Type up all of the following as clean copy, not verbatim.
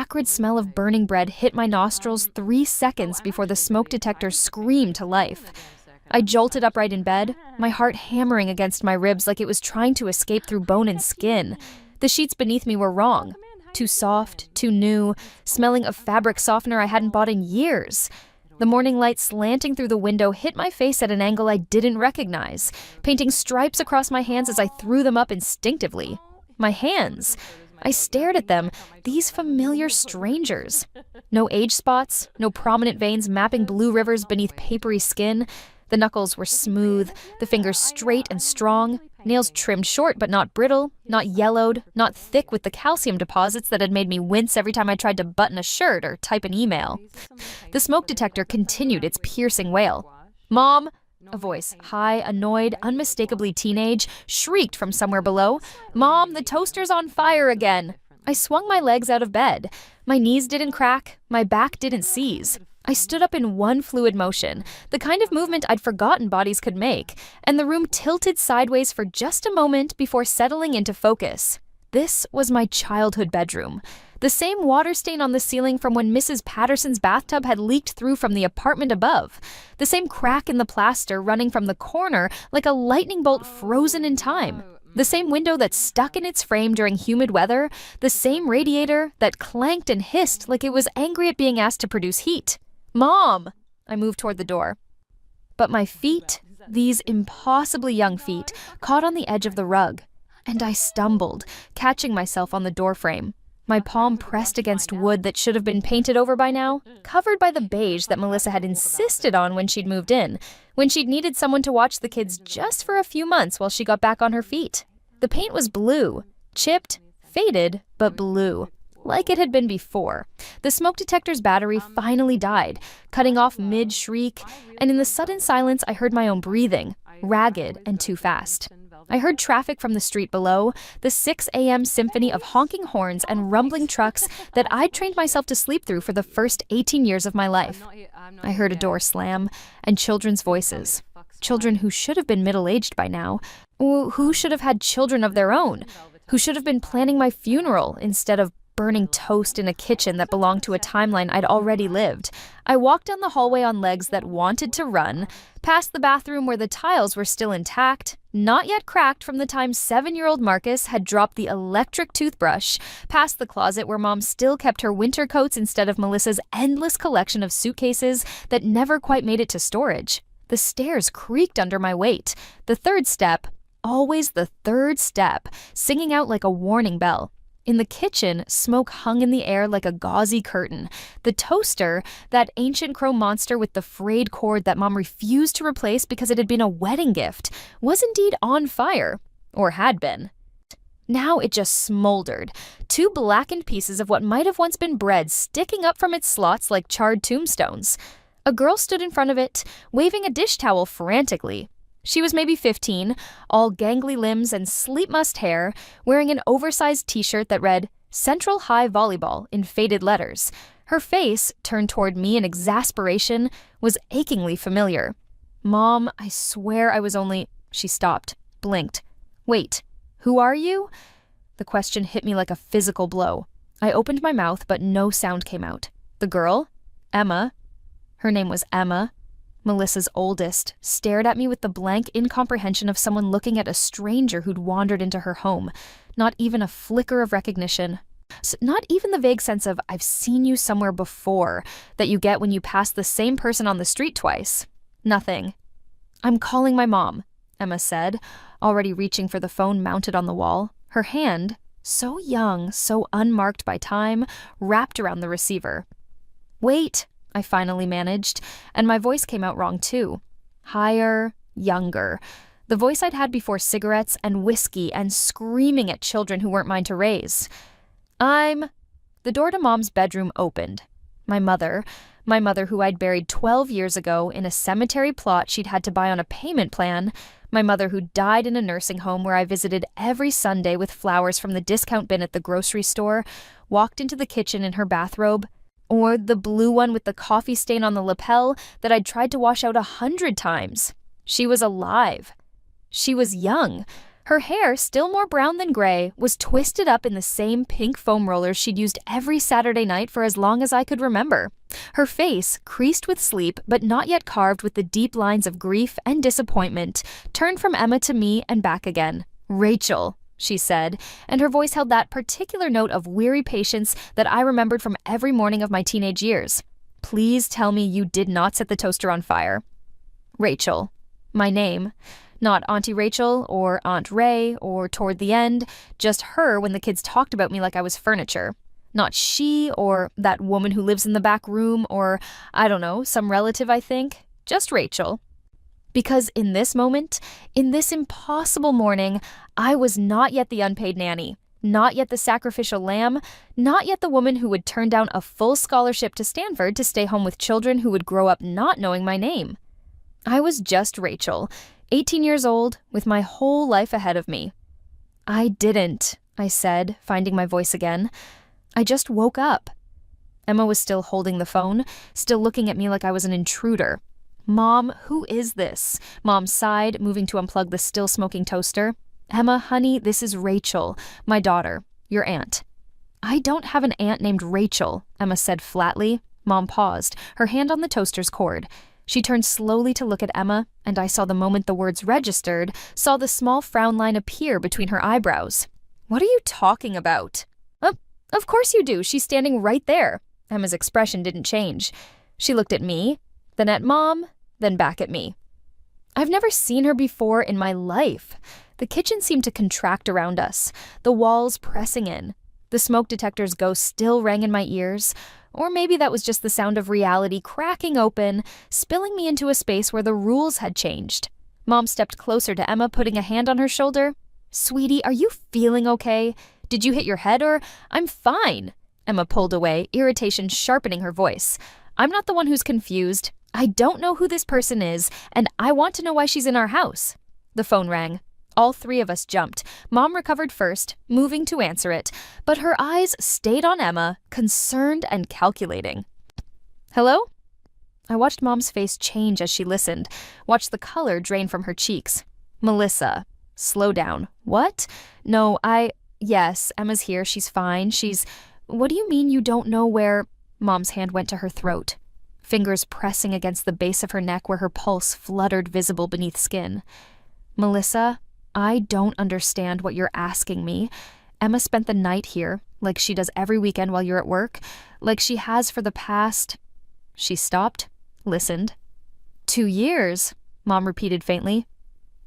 acrid smell of burning bread hit my nostrils 3 seconds before the smoke detector screamed to life. I jolted upright in bed, my heart hammering against my ribs like it was trying to escape through bone and skin. The sheets beneath me were wrong. Too soft, too new, smelling of fabric softener I hadn't bought in years. The morning light slanting through the window hit my face at an angle I didn't recognize, painting stripes across my hands as I threw them up instinctively. My hands. I stared at them, these familiar strangers. No age spots, no prominent veins mapping blue rivers beneath papery skin. The knuckles were smooth, the fingers straight and strong, nails trimmed short but not brittle, not yellowed, not thick with the calcium deposits that had made me wince every time I tried to button a shirt or type an email. The smoke detector continued its piercing wail. "Mom!" A voice, high, annoyed, unmistakably teenage, shrieked from somewhere below. "Mom, the toaster's on fire again!" I swung my legs out of bed. My knees didn't crack, my back didn't seize. I stood up in one fluid motion, the kind of movement I'd forgotten bodies could make, and the room tilted sideways for just a moment before settling into focus. This was my childhood bedroom. The same water stain on the ceiling from when Mrs. Patterson's bathtub had leaked through from the apartment above. The same crack in the plaster running from the corner like a lightning bolt frozen in time. The same window that stuck in its frame during humid weather. The same radiator that clanked and hissed like it was angry at being asked to produce heat. "Mom!" I moved toward the door. But my feet, these impossibly young feet, caught on the edge of the rug, and I stumbled, catching myself on the doorframe. My palm pressed against wood that should have been painted over by now, covered by the beige that Melissa had insisted on when she'd moved in, when she'd needed someone to watch the kids just for a few months while she got back on her feet. The paint was blue, chipped, faded, but blue. Like it had been before. The smoke detector's battery finally died, cutting off mid-shriek, and in the sudden silence I heard my own breathing, ragged and too fast. I heard traffic from the street below, the 6 a.m. symphony of honking horns and rumbling trucks that I'd trained myself to sleep through for the first 18 years of my life. I heard a door slam, and children's voices. Children who should have been middle-aged by now, who should have had children of their own, who should have been planning my funeral instead of burning toast in a kitchen that belonged to a timeline I'd already lived. I walked down the hallway on legs that wanted to run, past the bathroom where the tiles were still intact, not yet cracked from the time 7-year-old Marcus had dropped the electric toothbrush, past the closet where Mom still kept her winter coats instead of Melissa's endless collection of suitcases that never quite made it to storage. The stairs creaked under my weight. The third step, always the third step, singing out like a warning bell. In the kitchen, smoke hung in the air like a gauzy curtain. The toaster, that ancient chrome monster with the frayed cord that Mom refused to replace because it had been a wedding gift, was indeed on fire, or had been. Now it just smoldered, 2 blackened pieces of what might have once been bread sticking up from its slots like charred tombstones. A girl stood in front of it, waving a dish towel frantically. She was maybe 15, all gangly limbs and sleep-mussed hair, wearing an oversized t-shirt that read, "Central High Volleyball," in faded letters. Her face, turned toward me in exasperation, was achingly familiar. "Mom, I swear I was only—" She stopped, blinked. "Wait, who are you?" The question hit me like a physical blow. I opened my mouth, but no sound came out. The girl? Emma. Her name was Emma. Melissa's oldest, stared at me with the blank incomprehension of someone looking at a stranger who'd wandered into her home. Not even a flicker of recognition. Not even the vague sense of, I've seen you somewhere before, that you get when you pass the same person on the street twice. Nothing. "I'm calling my mom," Emma said, already reaching for the phone mounted on the wall. Her hand, so young, so unmarked by time, wrapped around the receiver. "Wait," I finally managed, and my voice came out wrong too. Higher, younger. The voice I'd had before cigarettes and whiskey and screaming at children who weren't mine to raise. The door to Mom's bedroom opened. My mother who I'd buried 12 years ago in a cemetery plot she'd had to buy on a payment plan, my mother who died in a nursing home where I visited every Sunday with flowers from the discount bin at the grocery store, walked into the kitchen in her bathrobe, or the blue one with the coffee stain on the lapel that I'd tried to wash out 100 times. She was alive. She was young. Her hair, still more brown than gray, was twisted up in the same pink foam rollers she'd used every Saturday night for as long as I could remember. Her face, creased with sleep but not yet carved with the deep lines of grief and disappointment, turned from Emma to me and back again. "Rachel," she said, and her voice held that particular note of weary patience that I remembered from every morning of my teenage years. "Please tell me you did not set the toaster on fire." Rachel. My name. Not Auntie Rachel or Aunt Ray or toward the end, just her when the kids talked about me like I was furniture. Not she or that woman who lives in the back room or, I don't know, some relative I think. Just Rachel. Because in this moment, in this impossible morning, I was not yet the unpaid nanny, not yet the sacrificial lamb, not yet the woman who would turn down a full scholarship to Stanford to stay home with children who would grow up not knowing my name. I was just Rachel, 18 years old, with my whole life ahead of me. "I didn't," I said, finding my voice again. "I just woke up." Emma was still holding the phone, still looking at me like I was an intruder. "Mom, who is this?" Mom sighed, moving to unplug the still smoking toaster. "Emma, honey, this is Rachel, my daughter, your aunt." "I don't have an aunt named Rachel," Emma said flatly. Mom paused, her hand on the toaster's cord. She turned slowly to look at Emma, and I saw the moment the words registered, saw the small frown line appear between her eyebrows. "What are you talking about?" Of course you do. She's standing right there." Emma's expression didn't change. She looked at me, then at Mom, then back at me. I've never seen her before in my life. The kitchen seemed to contract around us, the walls pressing in. The smoke detector's ghost still rang in my ears, or maybe that was just the sound of reality cracking open, spilling me into a space where the rules had changed. Mom stepped closer to Emma, putting a hand on her shoulder. "Sweetie, are you feeling okay? Did you hit your head or—" "I'm fine." Emma pulled away, irritation sharpening her voice. "I'm not the one who's confused. I don't know who this person is, and I want to know why she's in our house." The phone rang. All three of us jumped. Mom recovered first, moving to answer it, but her eyes stayed on Emma, concerned and calculating. "Hello?" I watched Mom's face change as she listened, watched the color drain from her cheeks. "Melissa." "Slow down." "What?" "No, Yes, Emma's here. She's fine. What do you mean you don't know where—" Mom's hand went to her throat, fingers pressing against the base of her neck where her pulse fluttered visible beneath skin. "Melissa, I don't understand what you're asking me. Emma spent the night here, like she does every weekend while you're at work, like she has for the past—" She stopped, listened. 2 years, Mom repeated faintly.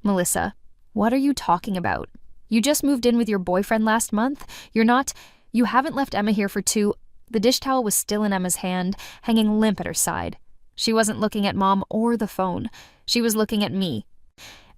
"Melissa, what are you talking about? You just moved in with your boyfriend last month. You haven't left Emma here for 2—" The dish towel was still in Emma's hand, hanging limp at her side. She wasn't looking at Mom or the phone. She was looking at me.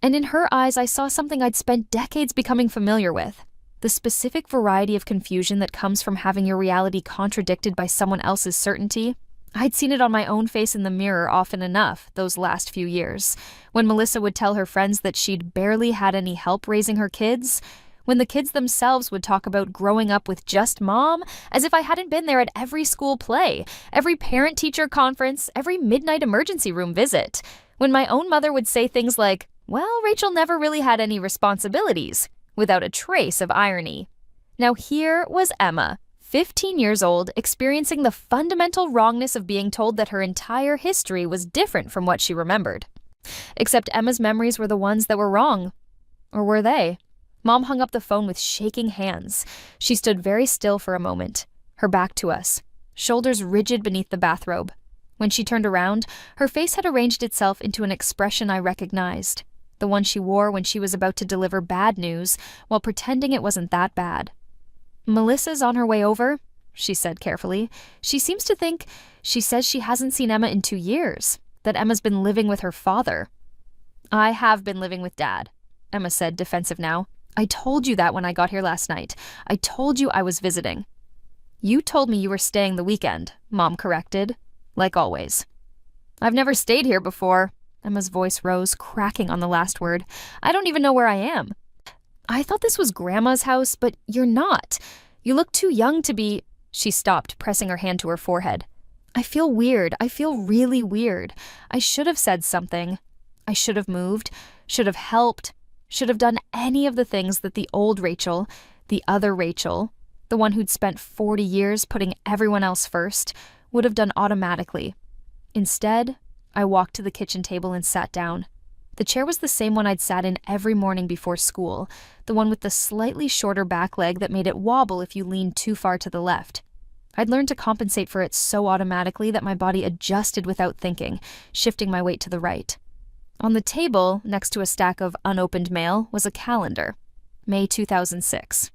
And in her eyes, I saw something I'd spent decades becoming familiar with. The specific variety of confusion that comes from having your reality contradicted by someone else's certainty. I'd seen it on my own face in the mirror often enough those last few years. When Melissa would tell her friends that she'd barely had any help raising her kids. When the kids themselves would talk about growing up with just Mom, as if I hadn't been there at every school play, every parent-teacher conference, every midnight emergency room visit. When my own mother would say things like, "Well, Rachel never really had any responsibilities," without a trace of irony. Now here was Emma, 15 years old, experiencing the fundamental wrongness of being told that her entire history was different from what she remembered. Except Emma's memories were the ones that were wrong. Or were they? Mom hung up the phone with shaking hands. She stood very still for a moment, her back to us, shoulders rigid beneath the bathrobe. When she turned around, her face had arranged itself into an expression I recognized, the one she wore when she was about to deliver bad news while pretending it wasn't that bad. "Melissa's on her way over," she said carefully. "She seems to think— She says she hasn't seen Emma in 2 years, that Emma's been living with her father." "I have been living with Dad," Emma said, defensive now. "I told you that when I got here last night. I told you I was visiting." "You told me you were staying the weekend," Mom corrected, like always. "I've never stayed here before." Emma's voice rose, cracking on the last word. "I don't even know where I am." "I thought this was Grandma's house, but you're not. You look too young to be—" She stopped, pressing her hand to her forehead. "I feel weird. I feel really weird. I should have said something. I should have moved, should have helped. should have done any of the things that the old Rachel, the other Rachel, the one who'd spent 40 years putting everyone else first, would have done automatically. Instead, I walked to the kitchen table and sat down. The chair was the same one I'd sat in every morning before school, the one with the slightly shorter back leg that made it wobble if you leaned too far to the left. I'd learned to compensate for it so automatically that my body adjusted without thinking, shifting my weight to the right. On the table, next to a stack of unopened mail, was a calendar. May 2006.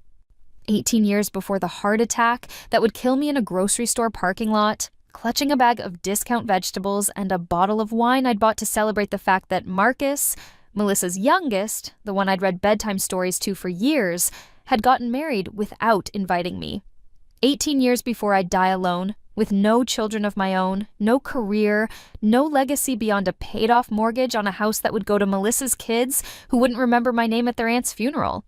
18 years before the heart attack that would kill me in a grocery store parking lot, clutching a bag of discount vegetables and a bottle of wine I'd bought to celebrate the fact that Marcus, Melissa's youngest, the one I'd read bedtime stories to for years, had gotten married without inviting me. 18 years before I'd die alone, with no children of my own, no career, no legacy beyond a paid-off mortgage on a house that would go to Melissa's kids who wouldn't remember my name at their aunt's funeral.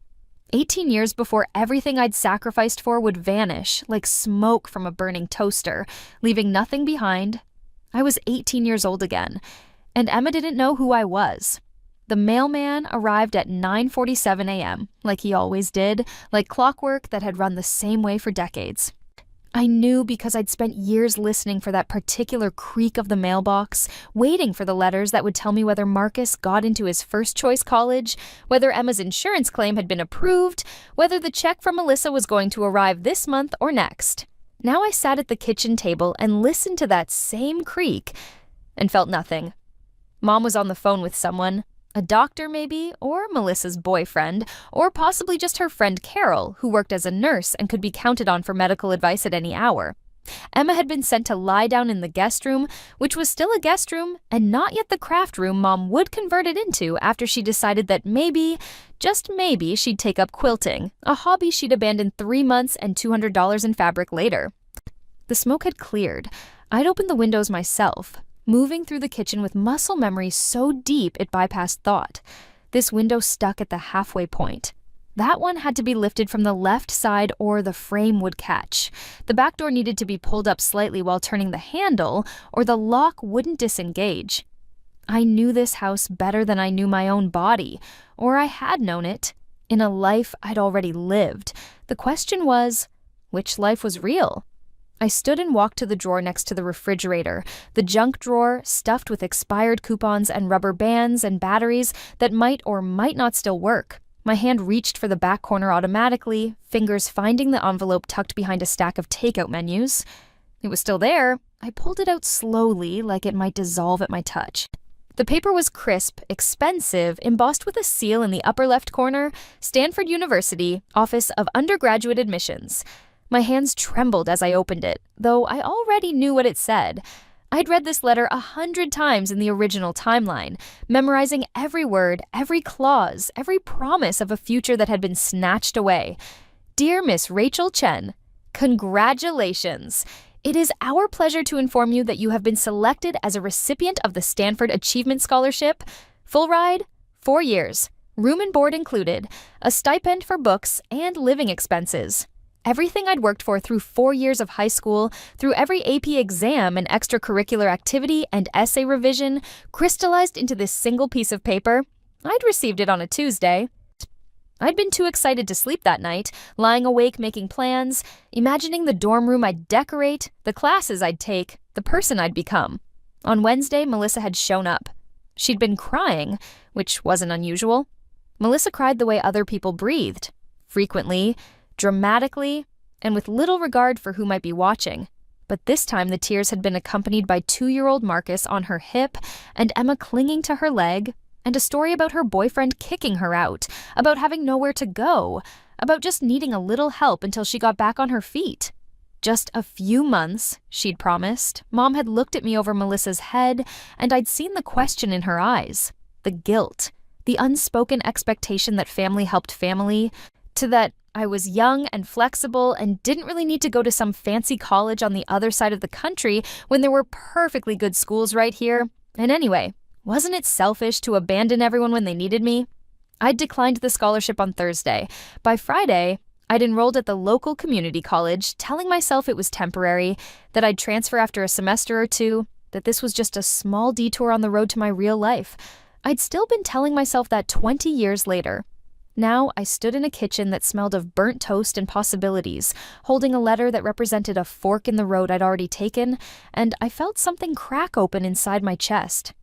18 years before everything I'd sacrificed for would vanish like smoke from a burning toaster, leaving nothing behind. I was 18 years old again, and Emma didn't know who I was. The mailman arrived at 9:47 a.m., like he always did, like clockwork that had run the same way for decades. I knew because I'd spent years listening for that particular creak of the mailbox, waiting for the letters that would tell me whether Marcus got into his first-choice college, whether Emma's insurance claim had been approved, whether the check from Melissa was going to arrive this month or next. Now I sat at the kitchen table and listened to that same creak and felt nothing. Mom was on the phone with someone. A doctor, maybe, or Melissa's boyfriend, or possibly just her friend Carol, who worked as a nurse and could be counted on for medical advice at any hour. Emma had been sent to lie down in the guest room, which was still a guest room, and not yet the craft room Mom would convert it into after she decided that maybe, just maybe, she'd take up quilting, a hobby she'd abandoned 3 months and $200 in fabric later. The smoke had cleared. I'd opened the windows myself, moving through the kitchen with muscle memory so deep it bypassed thought. This window stuck at the halfway point. That one had to be lifted from the left side or the frame would catch. The back door needed to be pulled up slightly while turning the handle or the lock wouldn't disengage. I knew this house better than I knew my own body, or I had known it, in a life I'd already lived. The question was, which life was real? I stood and walked to the drawer next to the refrigerator, the junk drawer stuffed with expired coupons and rubber bands and batteries that might or might not still work. My hand reached for the back corner automatically, fingers finding the envelope tucked behind a stack of takeout menus. It was still there. I pulled it out slowly, like it might dissolve at my touch. The paper was crisp, expensive, embossed with a seal in the upper left corner, Stanford University, Office of Undergraduate Admissions. My hands trembled as I opened it, though I already knew what it said. I'd read this letter 100 times in the original timeline, memorizing every word, every clause, every promise of a future that had been snatched away. Dear Miss Rachel Chen, congratulations! It is our pleasure to inform you that you have been selected as a recipient of the Stanford Achievement Scholarship. Full ride, 4 years, room and board included, a stipend for books and living expenses. Everything I'd worked for through 4 years of high school, through every AP exam and extracurricular activity and essay revision, crystallized into this single piece of paper. I'd received it on a Tuesday. I'd been too excited to sleep that night, lying awake making plans, imagining the dorm room I'd decorate, the classes I'd take, the person I'd become. On Wednesday, Melissa had shown up. She'd been crying, which wasn't unusual. Melissa cried the way other people breathed, frequently, dramatically, and with little regard for who might be watching. But this time the tears had been accompanied by 2-year-old Marcus on her hip and Emma clinging to her leg, and a story about her boyfriend kicking her out, about having nowhere to go, about just needing a little help until she got back on her feet. Just a few months, she'd promised. Mom had looked at me over Melissa's head, and I'd seen the question in her eyes, the guilt, the unspoken expectation that family helped family, to that I was young and flexible and didn't really need to go to some fancy college on the other side of the country when there were perfectly good schools right here. And anyway, wasn't it selfish to abandon everyone when they needed me? I'd declined the scholarship on Thursday. By Friday, I'd enrolled at the local community college, telling myself it was temporary, that I'd transfer after a semester or two, that this was just a small detour on the road to my real life. I'd still been telling myself that 20 years later. Now I stood in a kitchen that smelled of burnt toast and possibilities, holding a letter that represented a fork in the road I'd already taken, and I felt something crack open inside my chest.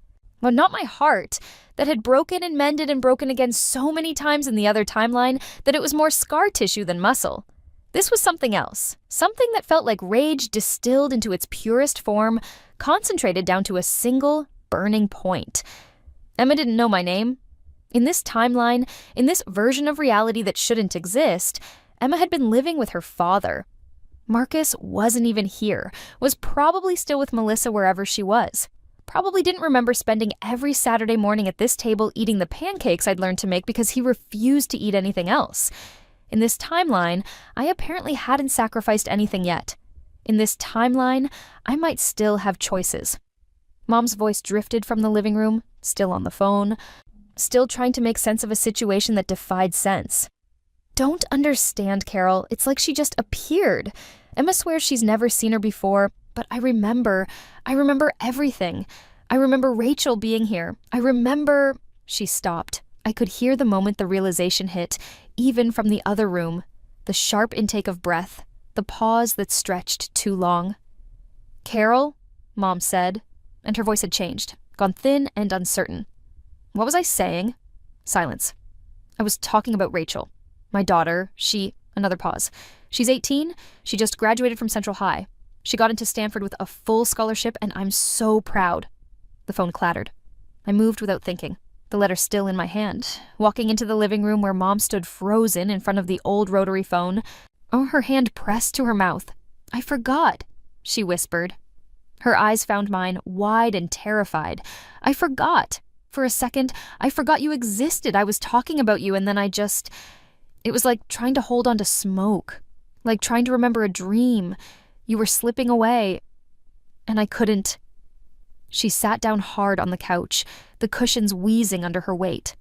Well, not my heart, that had broken and mended and broken again so many times in the other timeline that it was more scar tissue than muscle. This was something else, something that felt like rage distilled into its purest form, concentrated down to a single, burning point. Emma didn't know my name. In this timeline, in this version of reality that shouldn't exist, Emma had been living with her father. Marcus wasn't even here, was probably still with Melissa wherever she was. Probably didn't remember spending every Saturday morning at this table eating the pancakes I'd learned to make because he refused to eat anything else. In this timeline, I apparently hadn't sacrificed anything yet. In this timeline, I might still have choices. Mom's voice drifted from the living room, still on the phone, still trying to make sense of a situation that defied sense. Don't understand, Carol. It's like she just appeared. Emma swears she's never seen her before, but I remember everything. I remember Rachel being here. I remember... She stopped. I could hear the moment the realization hit, even from the other room. The sharp intake of breath, the pause that stretched too long. Carol, Mom said, and her voice had changed, gone thin and uncertain. What was I saying? Silence. I was talking about Rachel. My daughter, another pause. She's 18, she just graduated from Central High. She got into Stanford with a full scholarship, and I'm so proud. The phone clattered. I moved without thinking, the letter still in my hand, walking into the living room where Mom stood frozen in front of the old rotary phone, her hand pressed to her mouth. I forgot, she whispered. Her eyes found mine, wide and terrified. I forgot. For a second, I forgot you existed. I was talking about you, and then it was like trying to hold on to smoke, like trying to remember a dream. You were slipping away, and I couldn't. She sat down hard on the couch, the cushions wheezing under her weight.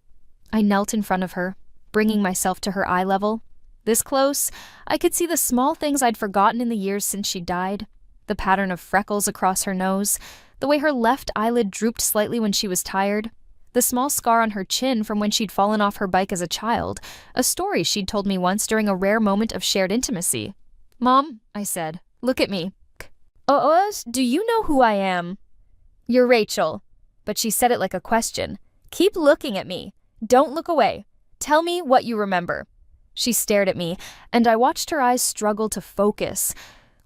I knelt in front of her, bringing myself to her eye level. This close, I could see the small things I'd forgotten in the years since she died, the pattern of freckles across her nose, the way her left eyelid drooped slightly when she was tired, the small scar on her chin from when she'd fallen off her bike as a child, a story she'd told me once during a rare moment of shared intimacy. Mom, I said, look at me. Do you know who I am? You're Rachel. But she said it like a question. Keep looking at me. Don't look away. Tell me what you remember. She stared at me, and I watched her eyes struggle to focus,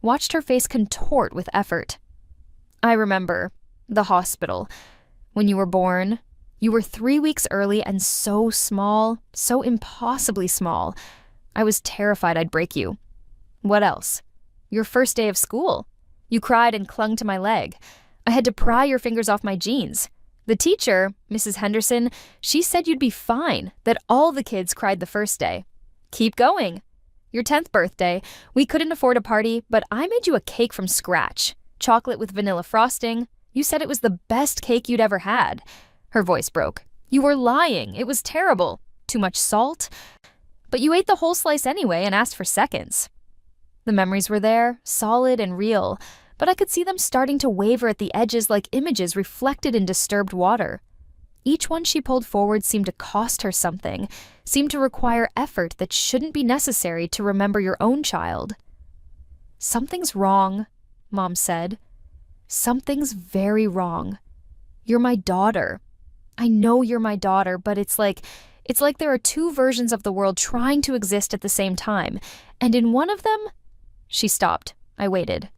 watched her face contort with effort. I remember the hospital. When you were born, you were 3 weeks early and so small, so impossibly small. I was terrified I'd break you. What else? Your first day of school. You cried and clung to my leg. I had to pry your fingers off my jeans. The teacher, Mrs. Henderson, she said you'd be fine, that all the kids cried the first day. Keep going. Your 10th birthday, we couldn't afford a party, but I made you a cake from scratch. Chocolate with vanilla frosting. You said it was the best cake you'd ever had. Her voice broke. You were lying. It was terrible. Too much salt. But you ate the whole slice anyway and asked for seconds. The memories were there, solid and real, but I could see them starting to waver at the edges like images reflected in disturbed water. Each one she pulled forward seemed to cost her something, seemed to require effort that shouldn't be necessary to remember your own child. Something's wrong, Mom said. Something's very wrong. You're my daughter. I know you're my daughter, but it's like there are two versions of the world trying to exist at the same time, and in one of them... She stopped. I waited.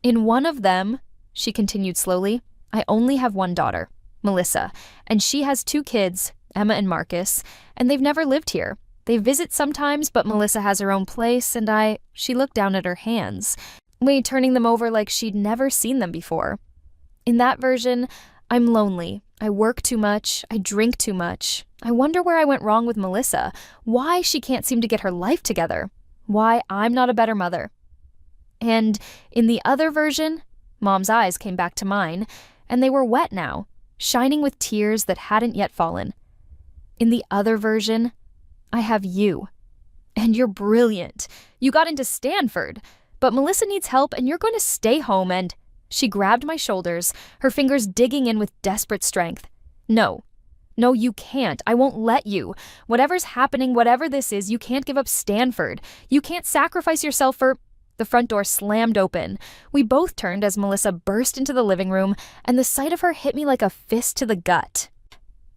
In one of them, she continued slowly, I only have one daughter, Melissa, and she has 2 kids, Emma and Marcus, and they've never lived here. They visit sometimes, but Melissa has her own place, and she looked down at her hands, turning them over like she'd never seen them before. In that version, I'm lonely. I work too much. I drink too much. I wonder where I went wrong with Melissa, why she can't seem to get her life together, why I'm not a better mother. And in the other version, Mom's eyes came back to mine, and they were wet now, shining with tears that hadn't yet fallen. In the other version, I have you. And you're brilliant. You got into Stanford. But Melissa needs help, and you're going to stay home, and... She grabbed my shoulders, her fingers digging in with desperate strength. No. No, you can't. I won't let you. Whatever's happening, whatever this is, you can't give up Stanford. You can't sacrifice yourself for... The front door slammed open. We both turned as Melissa burst into the living room, and the sight of her hit me like a fist to the gut.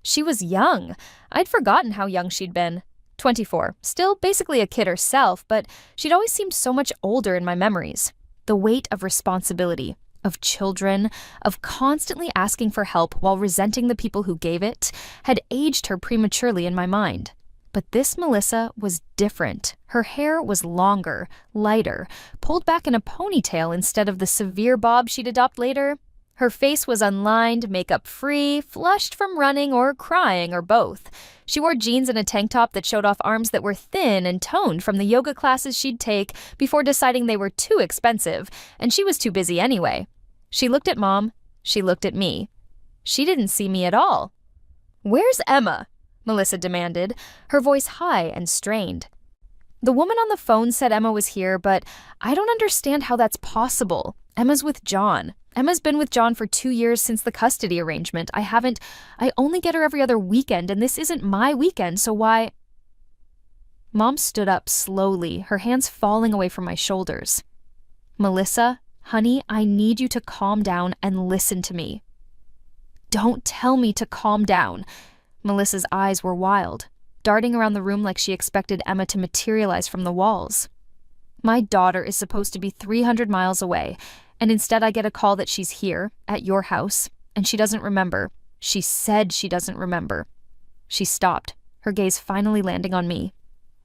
She was young. I'd forgotten how young she'd been. 24, still basically a kid herself, but she'd always seemed so much older in my memories. The weight of responsibility, of children, of constantly asking for help while resenting the people who gave it, had aged her prematurely in my mind. But this Melissa was different. Her hair was longer, lighter, pulled back in a ponytail instead of the severe bob she'd adopt later. Her face was unlined, makeup-free, flushed from running or crying or both. She wore jeans and a tank top that showed off arms that were thin and toned from the yoga classes she'd take before deciding they were too expensive, and she was too busy anyway. She looked at Mom. She looked at me. She didn't see me at all. "Where's Emma?" Melissa demanded, her voice high and strained. The woman on the phone said Emma was here, but I don't understand how that's possible. Emma's with John. Emma's been with John for 2 years since the custody arrangement. I only get her every other weekend, and this isn't my weekend, so why... Mom stood up slowly, her hands falling away from my shoulders. "Melissa, honey, I need you to calm down and listen to me." "Don't tell me to calm down." Melissa's eyes were wild, darting around the room like she expected Emma to materialize from the walls. "My daughter is supposed to be 300 miles away, and instead I get a call that she's here, at your house, and she doesn't remember. She said she doesn't remember." She stopped, her gaze finally landing on me.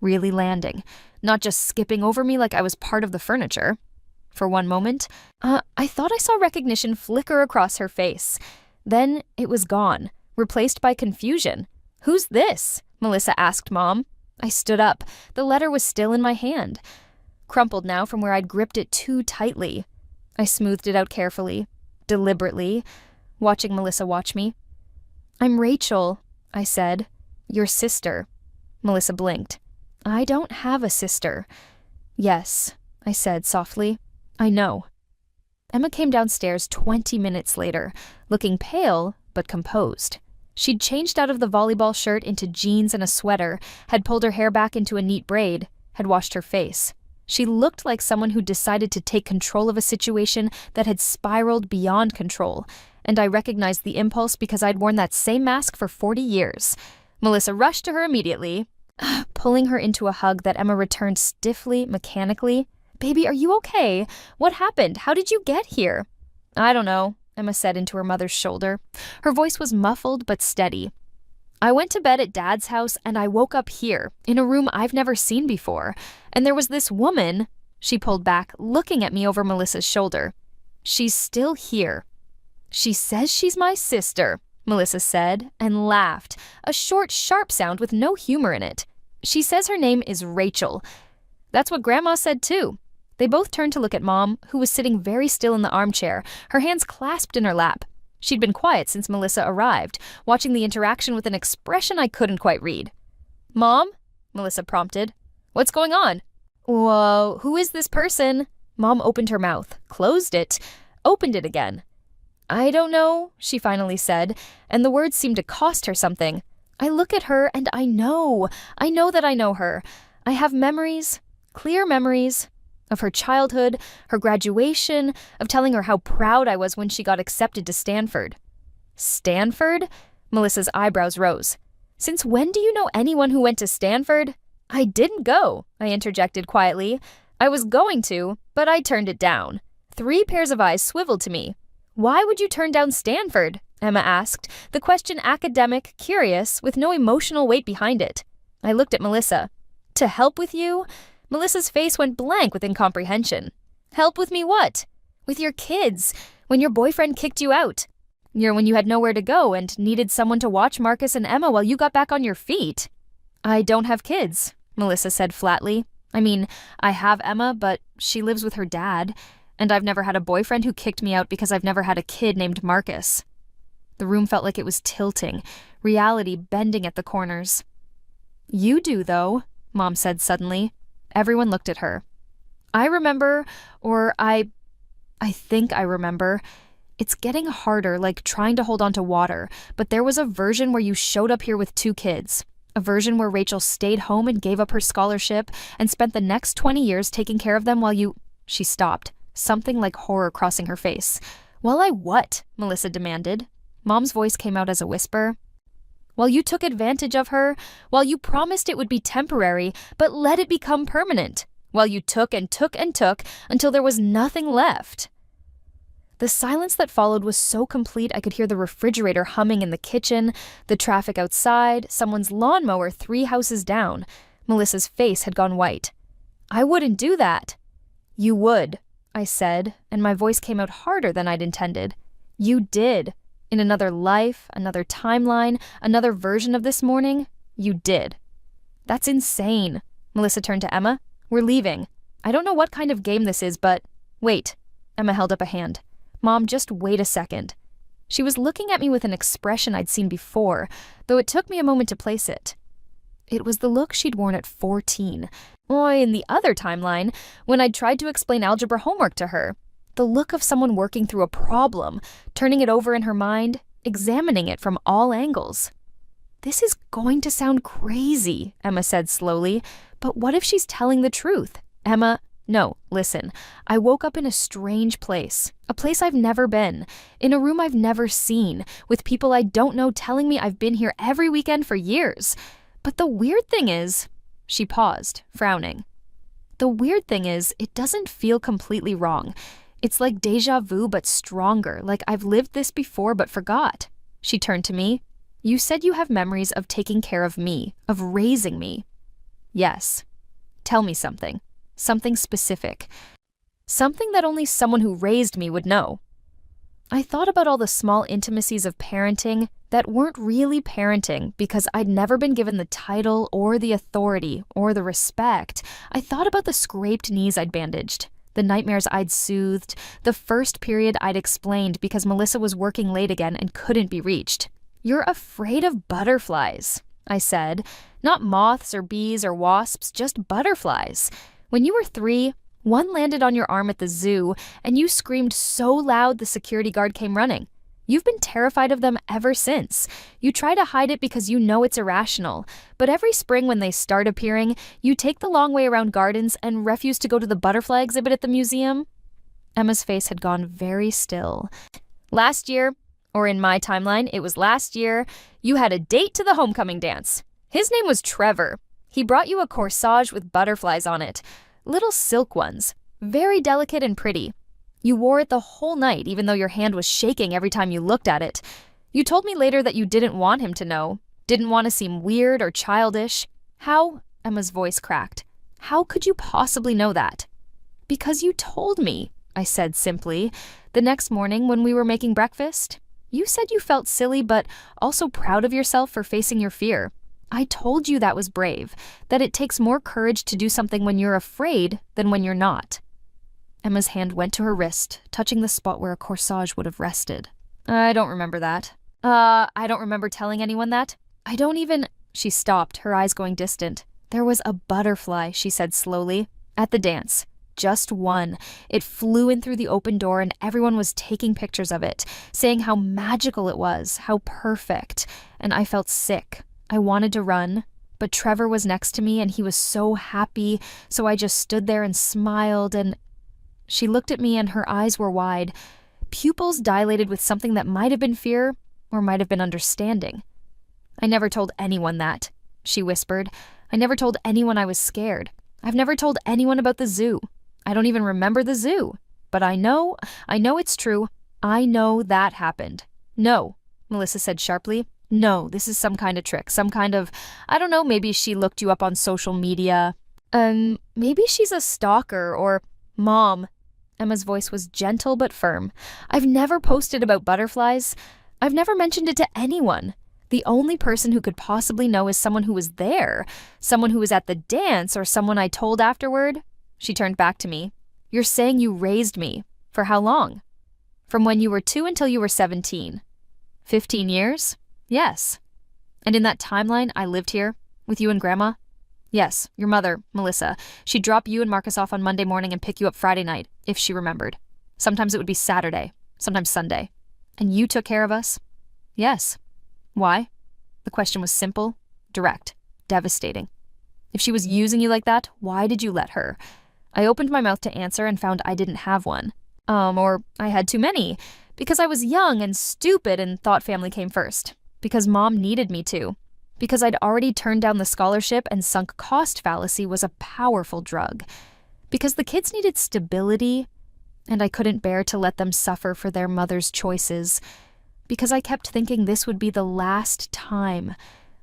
Really landing, not just skipping over me like I was part of the furniture. For one moment, I thought I saw recognition flicker across her face. Then it was gone, replaced by confusion. "Who's this?" Melissa asked Mom. I stood up. The letter was still in my hand, crumpled now from where I'd gripped it too tightly. I smoothed it out carefully, deliberately, watching Melissa watch me. "I'm Rachel," I said. "Your sister." Melissa blinked. "I don't have a sister." "Yes," I said softly. "I know." Emma came downstairs 20 minutes later, looking pale but composed. She'd changed out of the volleyball shirt into jeans and a sweater, had pulled her hair back into a neat braid, had washed her face. She looked like someone who decided to take control of a situation that had spiraled beyond control, and I recognized the impulse because I'd worn that same mask for 40 years. Melissa rushed to her immediately, pulling her into a hug that Emma returned stiffly, mechanically. "Baby, are you okay? What happened? How did you get here?" "I don't know," Emma said into her mother's shoulder. Her voice was muffled but steady. "I went to bed at Dad's house and I woke up here, in a room I've never seen before. And there was this woman," she pulled back, looking at me over Melissa's shoulder. "She's still here." "She says she's my sister," Melissa said, and laughed, a short, sharp sound with no humor in it. "She says her name is Rachel." That's what Grandma said too. They both turned to look at Mom, who was sitting very still in the armchair, her hands clasped in her lap. She'd been quiet since Melissa arrived, watching the interaction with an expression I couldn't quite read. "Mom?" Melissa prompted. "What's going on?" "Whoa, who is this person?" Mom opened her mouth, closed it, opened it again. "I don't know," she finally said, and the words seemed to cost her something. I look at her and I know that I know her. I have memories, clear memories, of her childhood, her graduation, of telling her how proud I was when she got accepted to Stanford. "Stanford?" Melissa's eyebrows rose. "Since when do you know anyone who went to Stanford?" "I didn't go," I interjected quietly. "I was going to, but I turned it down." 3 pairs of eyes swiveled to me. "Why would you turn down Stanford?" Emma asked, the question academic, curious, with no emotional weight behind it. I looked at Melissa. "To help with you?" Melissa's face went blank with incomprehension. "Help with me what?" "With your kids, when your boyfriend kicked you out. When you had nowhere to go and needed someone to watch Marcus and Emma while you got back on your feet." "I don't have kids," Melissa said flatly. "I mean, I have Emma, but she lives with her dad, and I've never had a boyfriend who kicked me out because I've never had a kid named Marcus." The room felt like it was tilting, reality bending at the corners. "You do, though," Mom said suddenly. Everyone looked at her. "I remember, or I think I remember. It's getting harder, like trying to hold on to water, but there was a version where you showed up here with 2 kids. A version where Rachel stayed home and gave up her scholarship and spent the next 20 years taking care of them while you... She stopped, something like horror crossing her face. "While I what?" Melissa demanded. Mom's voice came out as a whisper. "While you took advantage of her, while you promised it would be temporary, but let it become permanent, while you took and took and took until there was nothing left." The silence that followed was so complete I could hear the refrigerator humming in the kitchen, the traffic outside, someone's lawnmower 3 houses down. Melissa's face had gone white. "I wouldn't do that." "You would," I said, and my voice came out harder than I'd intended. "You did. In another life, another timeline, another version of this morning, you did." "That's insane." Melissa turned to Emma. "We're leaving. I don't know what kind of game this is, but..." "Wait." Emma held up a hand. "Mom, just wait a second." She was looking at me with an expression I'd seen before, though it took me a moment to place it. It was the look she'd worn at 14. Or in the other timeline, when I'd tried to explain algebra homework to her. The look of someone working through a problem, turning it over in her mind, examining it from all angles. "This is going to sound crazy," Emma said slowly, "but what if she's telling the truth? Emma, no, listen. I woke up in a strange place, a place I've never been, in a room I've never seen, with people I don't know telling me I've been here every weekend for years. But the weird thing is..." She paused, frowning. "The weird thing is, it doesn't feel completely wrong. It's like deja vu but stronger, like I've lived this before but forgot." She turned to me. "You said you have memories of taking care of me, of raising me." "Yes." "Tell me something. Something specific. Something that only someone who raised me would know." I thought about all the small intimacies of parenting that weren't really parenting because I'd never been given the title or the authority or the respect. I thought about the scraped knees I'd bandaged, the nightmares I'd soothed, the first period I'd explained because Melissa was working late again and couldn't be reached. "You're afraid of butterflies," I said. "Not moths or bees or wasps, just butterflies. When you were 3, one landed on your arm at the zoo, and you screamed so loud the security guard came running. You've been terrified of them ever since. You try to hide it because you know it's irrational, but every spring when they start appearing, you take the long way around gardens and refuse to go to the butterfly exhibit at the museum." Emma's face had gone very still. "Last year, or in my timeline, it was last year, you had a date to the homecoming dance. His name was Trevor. He brought you a corsage with butterflies on it. Little silk ones, very delicate and pretty. You wore it the whole night, even though your hand was shaking every time you looked at it. You told me later that you didn't want him to know, didn't want to seem weird or childish. How?" Emma's voice cracked. "How could you possibly know that?" "Because you told me," I said simply. "The next morning when we were making breakfast, you said you felt silly but also proud of yourself for facing your fear. I told you that was brave, that it takes more courage to do something when you're afraid than when you're not." Emma's hand went to her wrist, touching the spot where a corsage would have rested. "I don't remember that. I don't remember telling anyone that. I don't even..." She stopped, her eyes going distant. "There was a butterfly," she said slowly, "at the dance. Just one. It flew in through the open door and everyone was taking pictures of it, saying how magical it was, how perfect. And I felt sick. I wanted to run, but Trevor was next to me and he was so happy, so I just stood there and smiled and..." She looked at me and her eyes were wide, pupils dilated with something that might have been fear or might have been understanding. "I never told anyone that," she whispered. "I never told anyone I was scared. I've never told anyone about the zoo. I don't even remember the zoo. But I know it's true. I know that happened." "No," Melissa said sharply. "No, this is some kind of trick, some kind of, I don't know, maybe she looked you up on social media. Maybe she's a stalker or..." "Mom," Emma's voice was gentle but firm. "I've never posted about butterflies. I've never mentioned it to anyone. The only person who could possibly know is someone who was there, someone who was at the dance, or someone I told afterward." She turned back to me. "You're saying you raised me. For how long?" "From when you were 2 until you were 17. 15 years? Yes." "And in that timeline, I lived here, with you and Grandma?" "Yes, your mother, Melissa. She'd drop you and Marcus off on Monday morning and pick you up Friday night, if she remembered. Sometimes it would be Saturday. sometimes Sunday. And you took care of us? Yes. Why? The question was simple, direct, devastating. If she was using you like that, why did you let her? I opened my mouth to answer and found I didn't have one. Or I had too many. Because I was young and stupid and thought family came first. Because Mom needed me to. Because I'd already turned down the scholarship and sunk cost fallacy was a powerful drug. Because the kids needed stability, and I couldn't bear to let them suffer for their mother's choices. Because I kept thinking this would be the last time,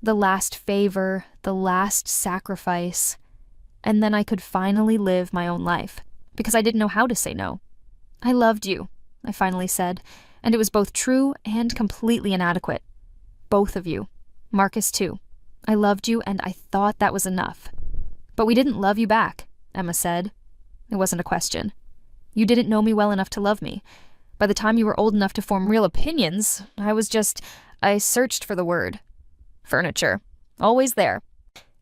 the last favor, the last sacrifice. And then I could finally live my own life, because I didn't know how to say no. I loved you, I finally said, and it was both true and completely inadequate. Both of you. Marcus too. I loved you, and I thought that was enough. But we didn't love you back, Emma said. It wasn't a question. You didn't know me well enough to love me. By the time you were old enough to form real opinions, I searched for the word. Furniture. Always there.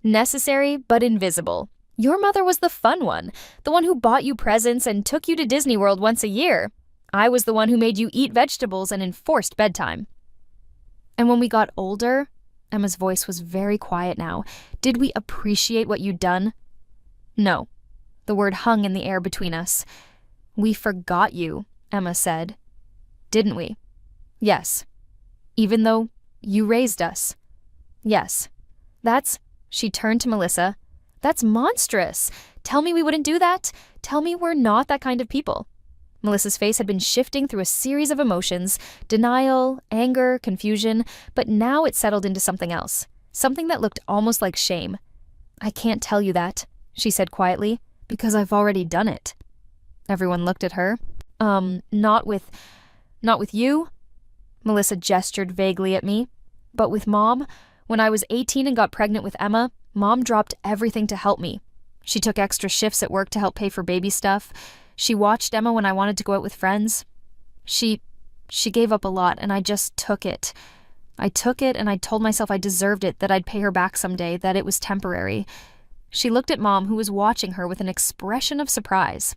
Necessary, but invisible. Your mother was the fun one, the one who bought you presents and took you to Disney World once a year. I was the one who made you eat vegetables and enforced bedtime. And when we got older, Emma's voice was very quiet now, did we appreciate what you'd done? No. The word hung in the air between us. We forgot you, Emma said. Didn't we? Yes. Even though you raised us. Yes. She turned to Melissa. That's monstrous. Tell me we wouldn't do that. Tell me we're not that kind of people. Melissa's face had been shifting through a series of emotions, denial, anger, confusion, but now it settled into something else, something that looked almost like shame. I can't tell you that, she said quietly, because I've already done it. Everyone looked at her. Not with you? Melissa gestured vaguely at me. But with Mom, when I was 18 and got pregnant with Emma, Mom dropped everything to help me. She took extra shifts at work to help pay for baby stuff. She watched Emma when I wanted to go out with friends. She gave up a lot, and I just took it. I took it, and I told myself I deserved it, that I'd pay her back someday, that it was temporary. She looked at Mom, who was watching her with an expression of surprise.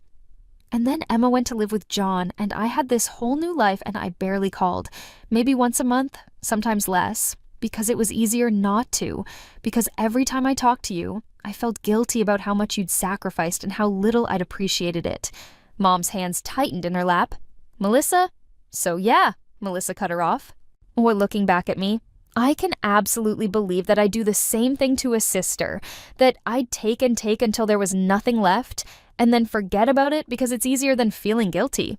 And then Emma went to live with John, and I had this whole new life, and I barely called. Maybe once a month, sometimes less, because it was easier not to, because every time I talked to you, I felt guilty about how much you'd sacrificed and how little I'd appreciated it. Mom's hands tightened in her lap. Melissa? So yeah, Melissa cut her off. Or looking back at me, I can absolutely believe that I'd do the same thing to a sister, that I'd take and take until there was nothing left, and then forget about it because it's easier than feeling guilty.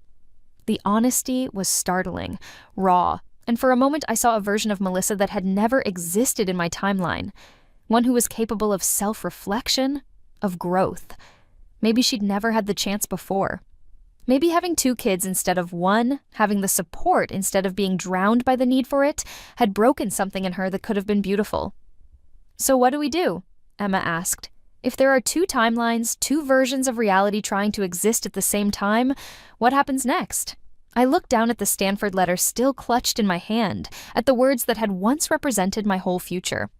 The honesty was startling, raw, and for a moment I saw a version of Melissa that had never existed in my timeline. One who was capable of self-reflection, of growth. Maybe she'd never had the chance before. Maybe having 2 kids instead of 1, having the support instead of being drowned by the need for it, had broken something in her that could have been beautiful. So what do we do? Emma asked. If there are 2 timelines, 2 versions of reality trying to exist at the same time, what happens next? I looked down at the Stanford letter still clutched in my hand, at the words that had once represented my whole future.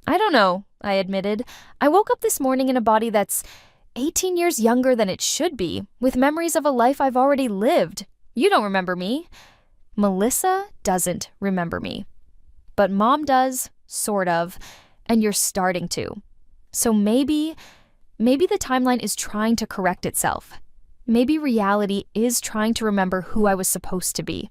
I don't know, I admitted. I woke up this morning in a body that's 18 years younger than it should be, with memories of a life I've already lived. You don't remember me. Melissa doesn't remember me. But Mom does, sort of, and you're starting to. So maybe the timeline is trying to correct itself. Maybe reality is trying to remember who I was supposed to be.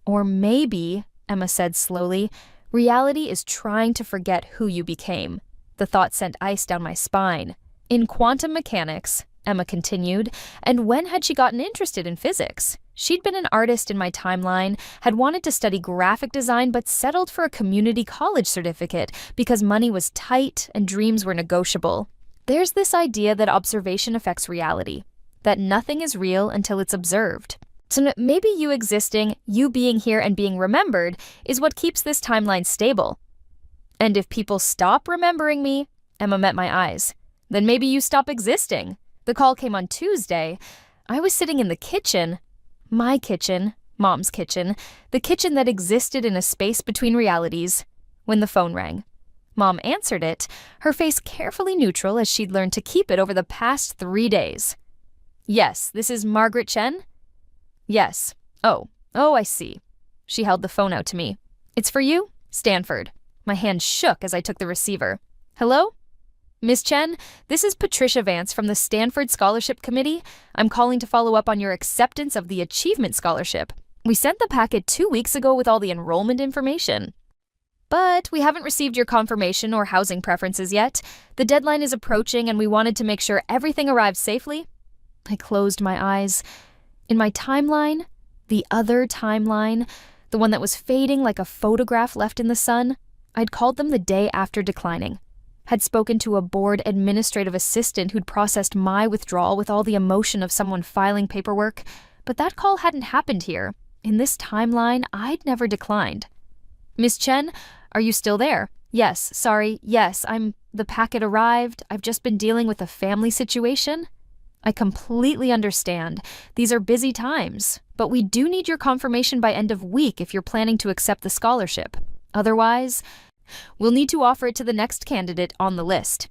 Or maybe, Emma said slowly, reality is trying to forget who you became. The thought sent ice down my spine. In quantum mechanics, Emma continued, and when had she gotten interested in physics? She'd been an artist in my timeline, had wanted to study graphic design, but settled for a community college certificate because money was tight and dreams were negotiable. There's this idea that observation affects reality, that nothing is real until it's observed. So maybe you existing, you being here and being remembered, is what keeps this timeline stable. And if people stop remembering me, Emma met my eyes, then maybe you stop existing. The call came on Tuesday. I was sitting in the kitchen, my kitchen, Mom's kitchen, the kitchen that existed in a space between realities, when the phone rang. Mom answered it, her face carefully neutral as she'd learned to keep it over the past 3 days. Yes, this is Margaret Chen? Yes, Oh, I see. She held the phone out to me. It's for you? Stanford. My hand shook as I took the receiver. Hello? Miss Chen, this is Patricia Vance from the Stanford Scholarship Committee. I'm calling to follow up on your acceptance of the Achievement Scholarship. We sent the packet 2 weeks ago with all the enrollment information. But we haven't received your confirmation or housing preferences yet. The deadline is approaching and we wanted to make sure everything arrives safely. I closed my eyes. In my timeline, the other timeline, the one that was fading like a photograph left in the sun, I'd called them the day after declining. Had spoken to a board administrative assistant who'd processed my withdrawal with all the emotion of someone filing paperwork, but that call hadn't happened here. In this timeline, I'd never declined. Miss Chen, are you still there? Yes, the packet arrived. I've just been dealing with a family situation. I completely understand. These are busy times, but we do need your confirmation by end of week if you're planning to accept the scholarship. Otherwise, we'll need to offer it to the next candidate on the list.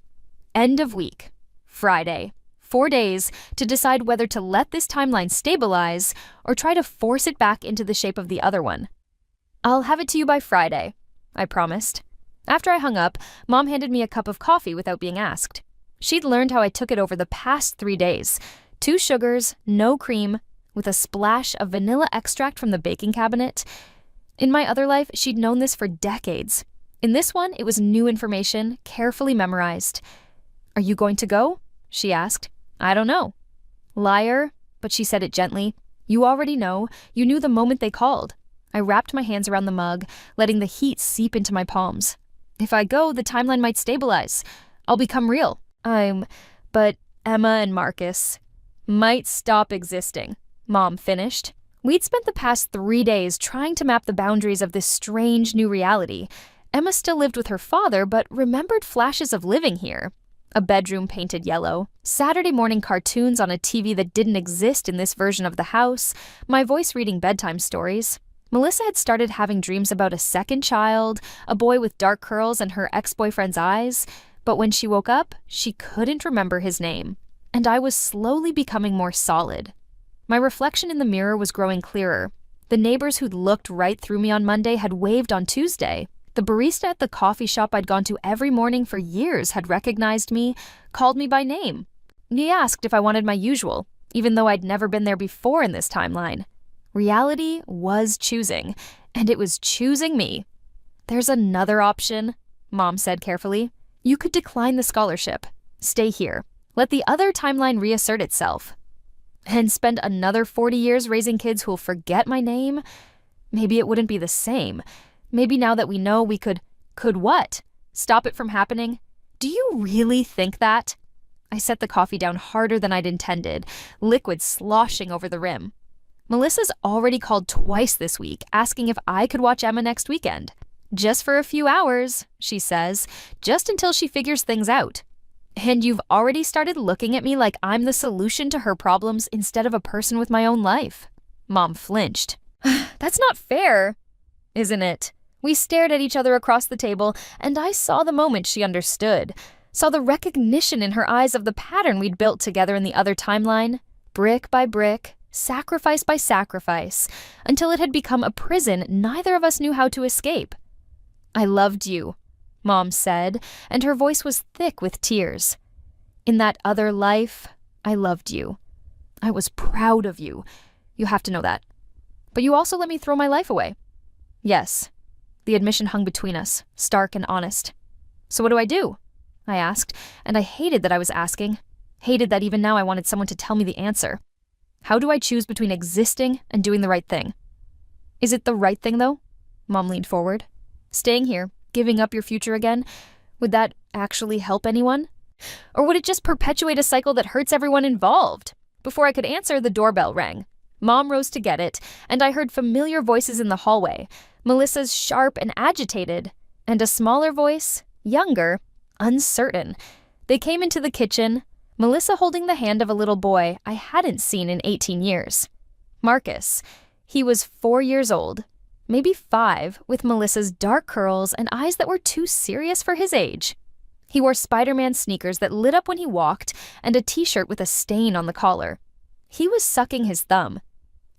End of week, Friday. 4 days to decide whether to let this timeline stabilize or try to force it back into the shape of the other one. I'll have it to you by Friday, I promised. After I hung up, Mom handed me a cup of coffee without being asked. She'd learned how I took it over the past 3 days. 2 sugars, no cream, with a splash of vanilla extract from the baking cabinet. In my other life, she'd known this for decades. In this one, it was new information, carefully memorized. Are you going to go? She asked. I don't know. Liar, but she said it gently. You already know. You knew the moment they called. I wrapped my hands around the mug, letting the heat seep into my palms. If I go, the timeline might stabilize. I'll become real. But Emma and Marcus might stop existing, Mom finished. We'd spent the past 3 days trying to map the boundaries of this strange new reality. Emma still lived with her father, but remembered flashes of living here. A bedroom painted yellow, Saturday morning cartoons on a TV that didn't exist in this version of the house, my voice reading bedtime stories. Melissa had started having dreams about a second child, a boy with dark curls and her ex-boyfriend's eyes, but when she woke up, she couldn't remember his name. And I was slowly becoming more solid. My reflection in the mirror was growing clearer. The neighbors who'd looked right through me on Monday had waved on Tuesday. The barista at the coffee shop I'd gone to every morning for years had recognized me, called me by name. He asked if I wanted my usual, even though I'd never been there before in this timeline. Reality was choosing, and it was choosing me. There's another option, Mom said carefully. You could decline the scholarship, stay here, let the other timeline reassert itself, and spend another 40 years raising kids who'll forget my name. Maybe it wouldn't be the same. Maybe now that we know, we could what? Stop it from happening? Do you really think that? I set the coffee down harder than I'd intended, liquid sloshing over the rim. Melissa's already called twice this week, asking if I could watch Emma next weekend. Just for a few hours, she says, just until she figures things out. And you've already started looking at me like I'm the solution to her problems instead of a person with my own life. Mom flinched. That's not fair, isn't it? We stared at each other across the table, and I saw the moment she understood. Saw the recognition in her eyes of the pattern we'd built together in the other timeline, brick by brick, sacrifice by sacrifice, until it had become a prison neither of us knew how to escape. I loved you, Mom said, and her voice was thick with tears. In that other life, I loved you. I was proud of you. You have to know that. But you also let me throw my life away. Yes. The admission hung between us, stark and honest. So what do I do? I asked, and I hated that I was asking. Hated that even now I wanted someone to tell me the answer. How do I choose between existing and doing the right thing? Is it the right thing, though? Mom leaned forward. Staying here, giving up your future again, would that actually help anyone? Or would it just perpetuate a cycle that hurts everyone involved? Before I could answer, the doorbell rang. Mom rose to get it, and I heard familiar voices in the hallway, Melissa's sharp and agitated, and a smaller voice, younger, uncertain. They came into the kitchen, Melissa holding the hand of a little boy I hadn't seen in 18 years. Marcus. He was 4 years old, maybe 5, with Melissa's dark curls and eyes that were too serious for his age. He wore Spider-Man sneakers that lit up when he walked and a t-shirt with a stain on the collar. He was sucking his thumb.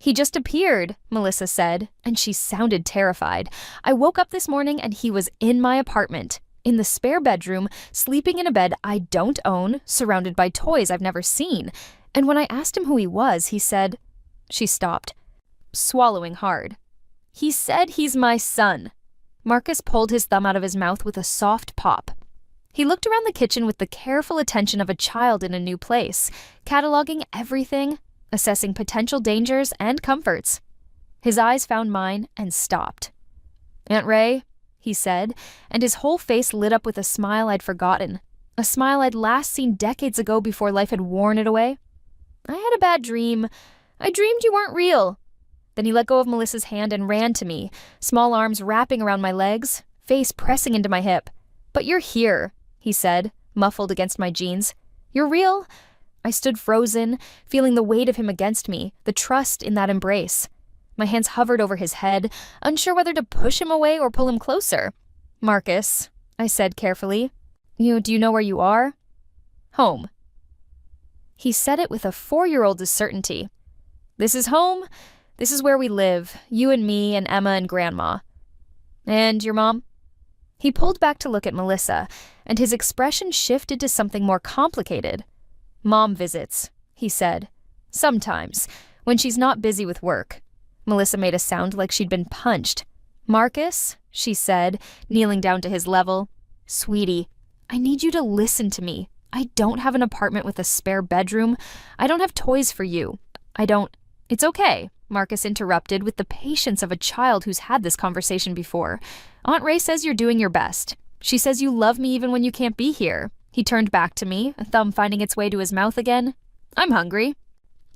He just appeared, Melissa said, and she sounded terrified. I woke up this morning and he was in my apartment, in the spare bedroom, sleeping in a bed I don't own, surrounded by toys I've never seen. And when I asked him who he was, he said... She stopped, swallowing hard. He said he's my son. Marcus pulled his thumb out of his mouth with a soft pop. He looked around the kitchen with the careful attention of a child in a new place, cataloging everything, assessing potential dangers and comforts. His eyes found mine and stopped. "Aunt Ray," he said, and his whole face lit up with a smile I'd forgotten, a smile I'd last seen decades ago before life had worn it away. "I had a bad dream. I dreamed you weren't real." Then he let go of Melissa's hand and ran to me, small arms wrapping around my legs, face pressing into my hip. "But you're here," he said, muffled against my jeans. "You're real?" I stood frozen, feeling the weight of him against me, the trust in that embrace. My hands hovered over his head, unsure whether to push him away or pull him closer. "Marcus," I said carefully, do you know where you are?" "Home." He said it with a 4-year-old's certainty. "This is home. This is where we live, you and me and Emma and Grandma." "And your mom?" He pulled back to look at Melissa, and his expression shifted to something more complicated. "Mom visits," he said. "Sometimes, when she's not busy with work." Melissa made a sound like she'd been punched. "Marcus," she said, kneeling down to his level. "Sweetie, I need you to listen to me. I don't have an apartment with a spare bedroom. I don't have toys for you. I don't—" "It's okay," Marcus interrupted with the patience of a child who's had this conversation before. "Aunt Ray says you're doing your best. She says you love me even when you can't be here." He turned back to me, a thumb finding its way to his mouth again. "I'm hungry."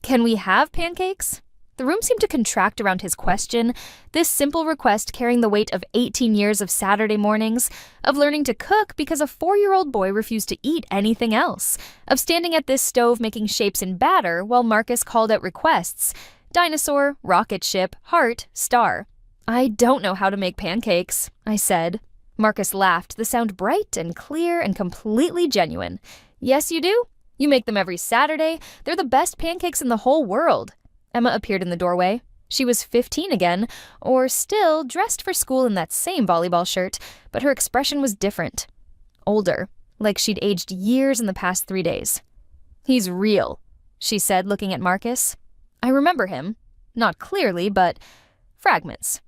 "Can we have pancakes?" The room seemed to contract around his question, this simple request carrying the weight of 18 years of Saturday mornings, of learning to cook because a 4-year-old boy refused to eat anything else, of standing at this stove making shapes in batter while Marcus called out requests: dinosaur, rocket ship, heart, star. "I don't know how to make pancakes," I said. Marcus laughed, the sound bright and clear and completely genuine. "Yes, you do. You make them every Saturday. They're the best pancakes in the whole world." Emma appeared in the doorway. She was 15 again, or still dressed for school in that same volleyball shirt, but her expression was different. Older, like she'd aged years in the past 3 days. "He's real," she said, looking at Marcus. "I remember him. Not clearly, but fragments.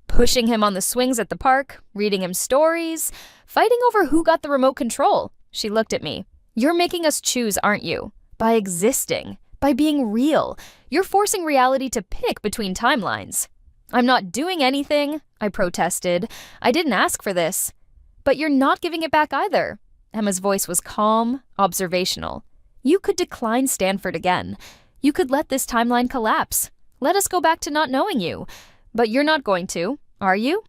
Pushing him on the swings at the park, reading him stories, fighting over who got the remote control." She looked at me. "You're making us choose, aren't you? By existing, by being real. You're forcing reality to pick between timelines." "I'm not doing anything," I protested. "I didn't ask for this." "But you're not giving it back either." Emma's voice was calm, observational. "You could decline Stanford again. You could let this timeline collapse. Let us go back to not knowing you. But you're not going to, are you?"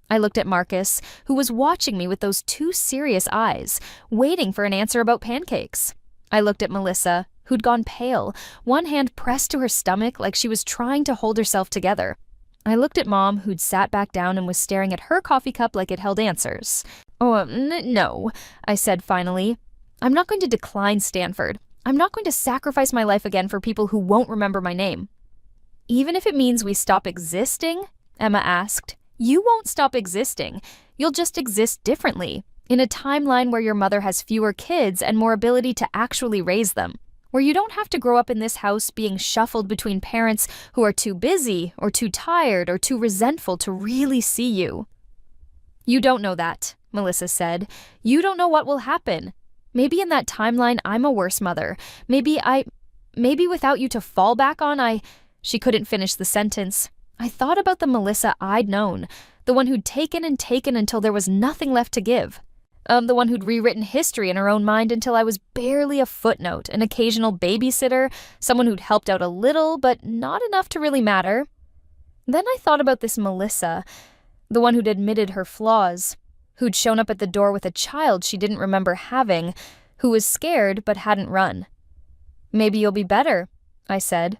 I looked at Marcus, who was watching me with those 2 serious eyes, waiting for an answer about pancakes. I looked at Melissa, who'd gone pale, one hand pressed to her stomach like she was trying to hold herself together. I looked at Mom, who'd sat back down and was staring at her coffee cup like it held answers. No, I said finally. "I'm not going to decline Stanford. I'm not going to sacrifice my life again for people who won't remember my name." "Even if it means we stop existing?" Emma asked. "You won't stop existing. You'll just exist differently, in a timeline where your mother has fewer kids and more ability to actually raise them, where you don't have to grow up in this house being shuffled between parents who are too busy or too tired or too resentful to really see you." "You don't know that," Melissa said. "You don't know what will happen. Maybe in that timeline I'm a worse mother. Maybe without you to fall back on, She couldn't finish the sentence. I thought about the Melissa I'd known, the one who'd taken and taken until there was nothing left to give. The one who'd rewritten history in her own mind until I was barely a footnote, an occasional babysitter, someone who'd helped out a little, but not enough to really matter. Then I thought about this Melissa, the one who'd admitted her flaws, who'd shown up at the door with a child she didn't remember having, who was scared but hadn't run. "Maybe you'll be better," I said.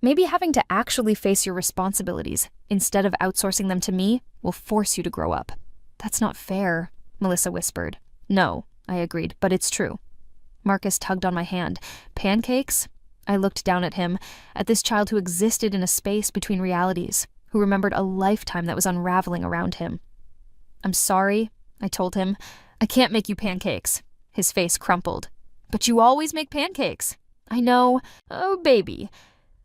"Maybe having to actually face your responsibilities instead of outsourcing them to me will force you to grow up." "That's not fair," Melissa whispered. "No," I agreed, "but it's true." Marcus tugged on my hand. "Pancakes? I looked down at him, at this child who existed in a space between realities, who remembered a lifetime that was unraveling around him. "I'm sorry," I told him. "I can't make you pancakes." His face crumpled. "But you always make pancakes." "I know. Oh, baby."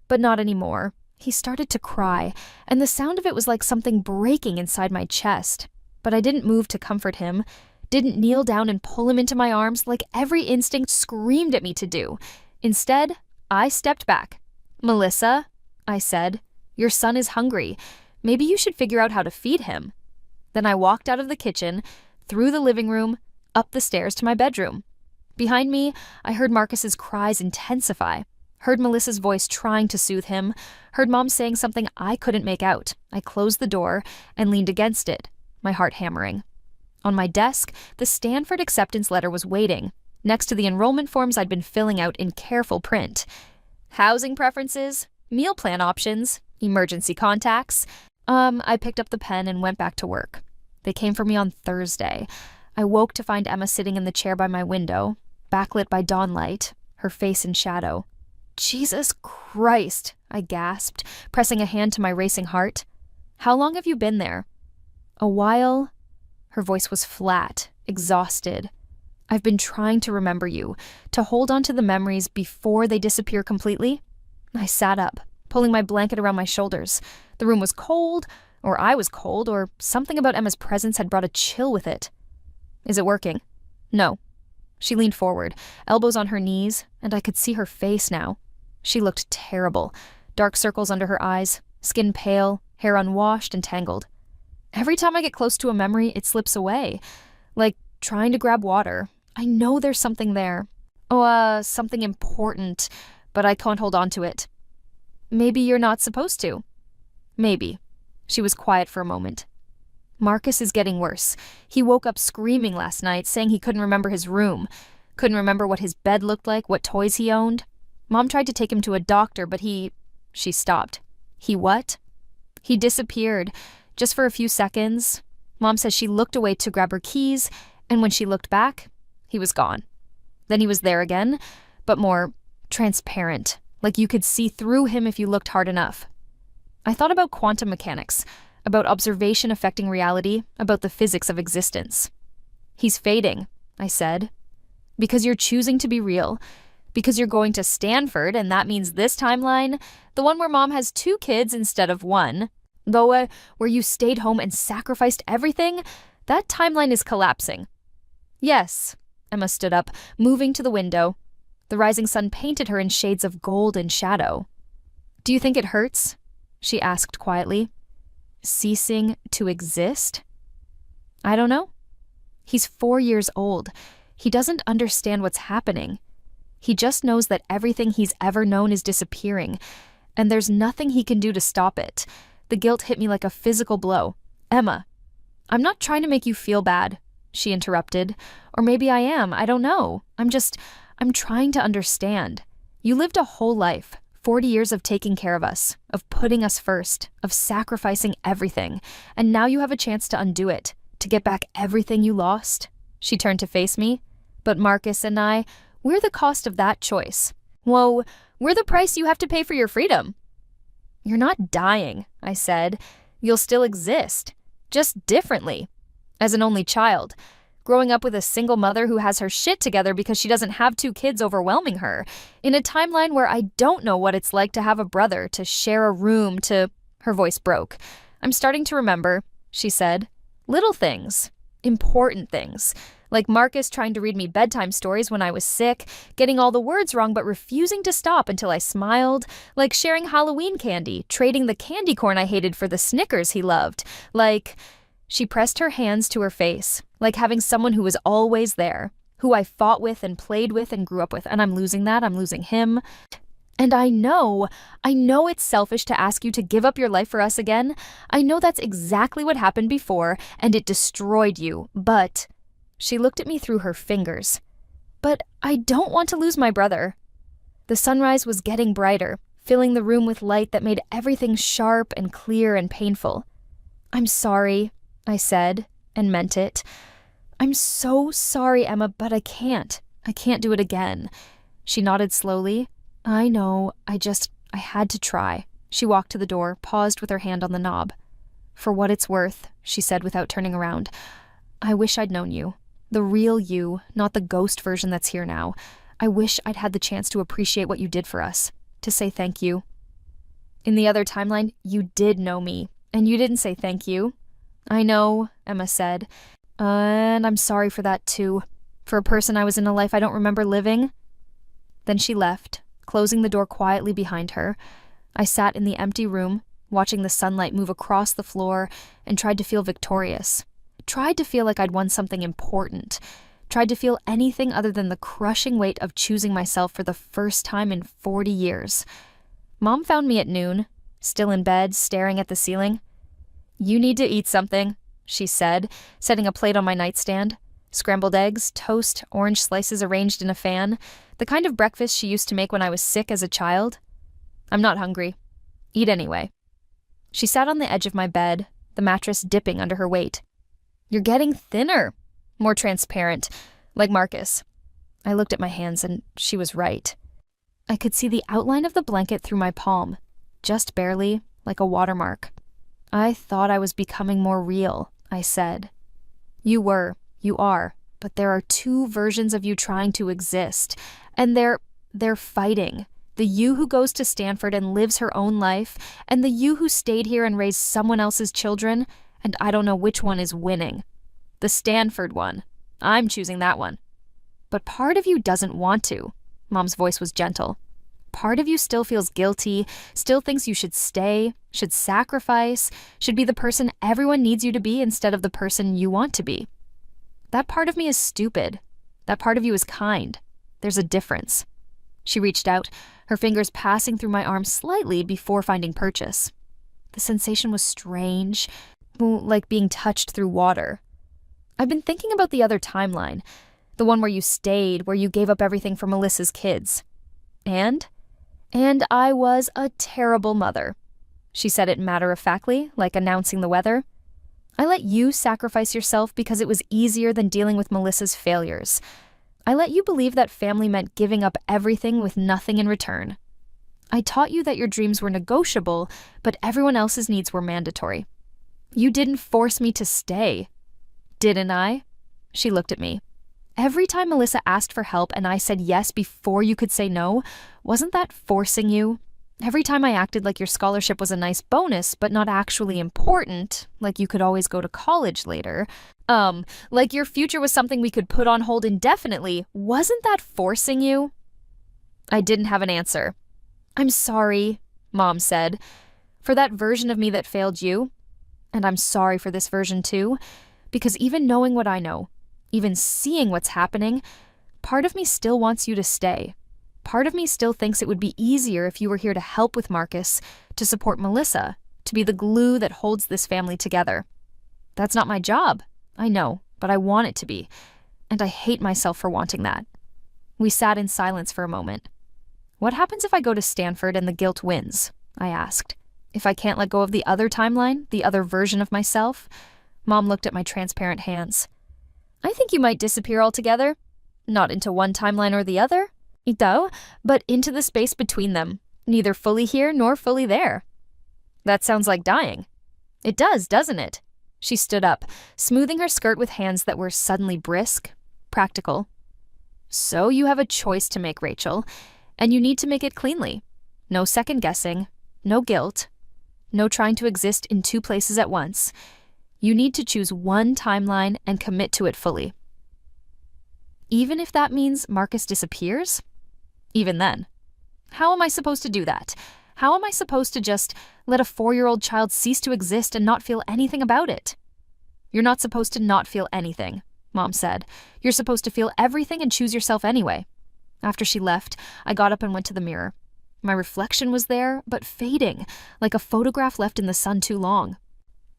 But not anymore. He started to cry, and the sound of it was like something breaking inside my chest. But I didn't move to comfort him, didn't kneel down and pull him into my arms like every instinct screamed at me to do. Instead, I stepped back. "Melissa," I said, "your son is hungry. Maybe you should figure out how to feed him." Then I walked out of the kitchen, through the living room, up the stairs to my bedroom. Behind me, I heard Marcus's cries intensify, heard Melissa's voice trying to soothe him, heard Mom saying something I couldn't make out. I closed the door and leaned against it, my heart hammering. On my desk, the Stanford acceptance letter was waiting, next to the enrollment forms I'd been filling out in careful print. Housing preferences, meal plan options, emergency contacts. I picked up the pen and went back to work. They came for me on Thursday. I woke to find Emma sitting in the chair by my window, backlit by dawn light, her face in shadow. "Jesus Christ," I gasped, pressing a hand to my racing heart. "How long have you been there?" "A while." Her voice was flat, exhausted. "I've been trying to remember you, to hold on to the memories before they disappear completely." I sat up, pulling my blanket around my shoulders. The room was cold, or I was cold, or something about Emma's presence had brought a chill with it. "Is it working?" "No." She leaned forward, elbows on her knees, and I could see her face now. She looked terrible, dark circles under her eyes, skin pale, hair unwashed and tangled. Every time I get close to a memory, it slips away, like trying to grab water. I know there's something there. Something important, but I can't hold on to it. "Maybe you're not supposed to." "Maybe." She was quiet for a moment. "Marcus is getting worse. He woke up screaming last night, saying he couldn't remember his room, couldn't remember what his bed looked like, what toys he owned. Mom tried to take him to a doctor, but he..." She stopped. "He what?" "He disappeared, just for a few seconds. Mom says she looked away to grab her keys, and when she looked back, he was gone. Then he was there again, but more transparent, like you could see through him if you looked hard enough." I thought about quantum mechanics, about observation affecting reality, about the physics of existence. "He's fading," I said. "Because you're choosing to be real. Because you're going to Stanford, and that means this timeline, the one where Mom has 2 kids instead of 1, though where you stayed home and sacrificed everything, that timeline is collapsing." "Yes." Emma stood up, moving to the window. The rising sun painted her in shades of gold and shadow. "Do you think it hurts?" she asked quietly. "Ceasing to exist?" "I don't know." "He's 4 years old. He doesn't understand what's happening. He just knows that everything he's ever known is disappearing, and there's nothing he can do to stop it." The guilt hit me like a physical blow. "Emma, I'm not trying to make you feel bad," she interrupted. "Or maybe I am, I don't know. I'm trying to understand. You lived a whole life, 40 years of taking care of us, of putting us first, of sacrificing everything, and now you have a chance to undo it, to get back everything you lost." She turned to face me. "But Marcus and I, we're the cost of that choice. Whoa, we're the price you have to pay for your freedom." "You're not dying," I said. "You'll still exist, just differently. As an only child, growing up with a single mother who has her shit together because she doesn't have 2 kids overwhelming her, in a timeline where I don't know what it's like to have a brother, to share a room, to..." Her voice broke. "I'm starting to remember," she said. "Little things, important things. Like Marcus trying to read me bedtime stories when I was sick, getting all the words wrong but refusing to stop until I smiled, like sharing Halloween candy, trading the candy corn I hated for the Snickers he loved, like..." She pressed her hands to her face, like having someone who was always there, who I fought with and played with and grew up with, and I'm losing that, I'm losing him. "And I know it's selfish to ask you to give up your life for us again. I know that's exactly what happened before, and it destroyed you, but..." She looked at me through her fingers. "But I don't want to lose my brother." The sunrise was getting brighter, filling the room with light that made everything sharp and clear and painful. "I'm sorry," I said, and meant it. "I'm so sorry, Emma, but I can't. I can't do it again." She nodded slowly. I know, I had to try. She walked to the door, paused with her hand on the knob. For what it's worth, she said without turning around, I wish I'd known you. The real you, not the ghost version that's here now. I wish I'd had the chance to appreciate what you did for us, to say thank you. In the other timeline, you did know me, and you didn't say thank you. I know, Emma said, and I'm sorry for that too. For a person I was in a life I don't remember living. Then she left, closing the door quietly behind her. I sat in the empty room, watching the sunlight move across the floor, and tried to feel victorious. Tried to feel like I'd won something important. Tried to feel anything other than the crushing weight of choosing myself for the first time in 40 years. Mom found me at noon, still in bed, staring at the ceiling. You need to eat something, she said, setting a plate on my nightstand. Scrambled eggs, toast, orange slices arranged in a fan, the kind of breakfast she used to make when I was sick as a child. I'm not hungry. Eat anyway. She sat on the edge of my bed, the mattress dipping under her weight. You're getting thinner, more transparent, like Marcus. I looked at my hands and she was right. I could see the outline of the blanket through my palm, just barely, like a watermark. I thought I was becoming more real, I said. You are, but there are two versions of you trying to exist, and they're fighting. The you who goes to Stanford and lives her own life, and the you who stayed here and raised someone else's children, and I don't know which one is winning. The Stanford one. I'm choosing that one. But part of you doesn't want to. Mom's voice was gentle. Part of you still feels guilty, still thinks you should stay, should sacrifice, should be the person everyone needs you to be instead of the person you want to be. That part of me is stupid. That part of you is kind. There's a difference. She reached out, her fingers passing through my arm slightly before finding purchase. The sensation was strange, like being touched through water. I've been thinking about the other timeline, the one where you stayed, where you gave up everything for Melissa's kids. And I was a terrible mother. She said it matter-of-factly, like announcing the weather. I let you sacrifice yourself because it was easier than dealing with Melissa's failures. I let you believe that family meant giving up everything with nothing in return. I taught you that your dreams were negotiable, but everyone else's needs were mandatory. You didn't force me to stay. Didn't I? She looked at me. Every time Melissa asked for help and I said yes before you could say no, wasn't that forcing you? Every time I acted like your scholarship was a nice bonus, but not actually important, like you could always go to college later, like your future was something we could put on hold indefinitely, wasn't that forcing you? I didn't have an answer. I'm sorry, Mom said, for that version of me that failed you. And I'm sorry for this version too, because even knowing what I know, even seeing what's happening, part of me still wants you to stay. Part of me still thinks it would be easier if you were here to help with Marcus, to support Melissa, to be the glue that holds this family together. That's not my job, I know, but I want it to be, and I hate myself for wanting that. We sat in silence for a moment. What happens if I go to Stanford and the guilt wins? I asked. If I can't let go of the other timeline, the other version of myself? Mom looked at my transparent hands. I think you might disappear altogether. Not into one timeline or the other, but into the space between them, neither fully here nor fully there. That sounds like dying. It does, doesn't it? She stood up, smoothing her skirt with hands that were suddenly brisk, practical. So you have a choice to make, Rachel, and you need to make it cleanly. No second guessing, no guilt, no trying to exist in two places at once. You need to choose one timeline and commit to it fully. Even if that means Marcus disappears? Even then. How am I supposed to do that? How am I supposed to just let a 4-year-old child cease to exist and not feel anything about it? You're not supposed to not feel anything, Mom said. You're supposed to feel everything and choose yourself anyway. After she left, I got up and went to the mirror. My reflection was there, but fading, like a photograph left in the sun too long.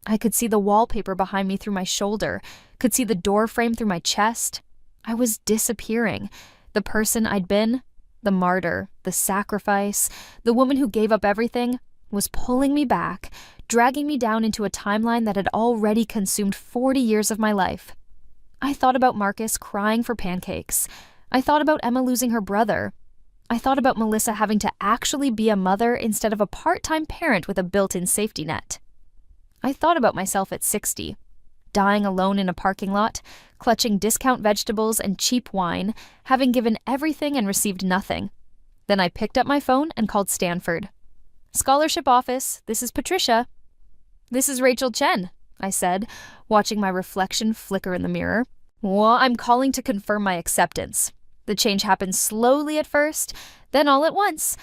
I could see the wallpaper behind me through my shoulder, could see the door frame through my chest. I was disappearing. The person I'd been, the martyr, the sacrifice, the woman who gave up everything, was pulling me back, dragging me down into a timeline that had already consumed 40 years of my life. I thought about Marcus crying for pancakes. I thought about Emma losing her brother. I thought about Melissa having to actually be a mother instead of a part-time parent with a built-in safety net. I thought about myself at 60, dying alone in a parking lot, clutching discount vegetables and cheap wine, having given everything and received nothing. Then I picked up my phone and called Stanford. "Scholarship office, this is Patricia." "This is Rachel Chen," I said, watching my reflection flicker in the mirror. "Well, I'm calling to confirm my acceptance." The change happened slowly at first, then all at once.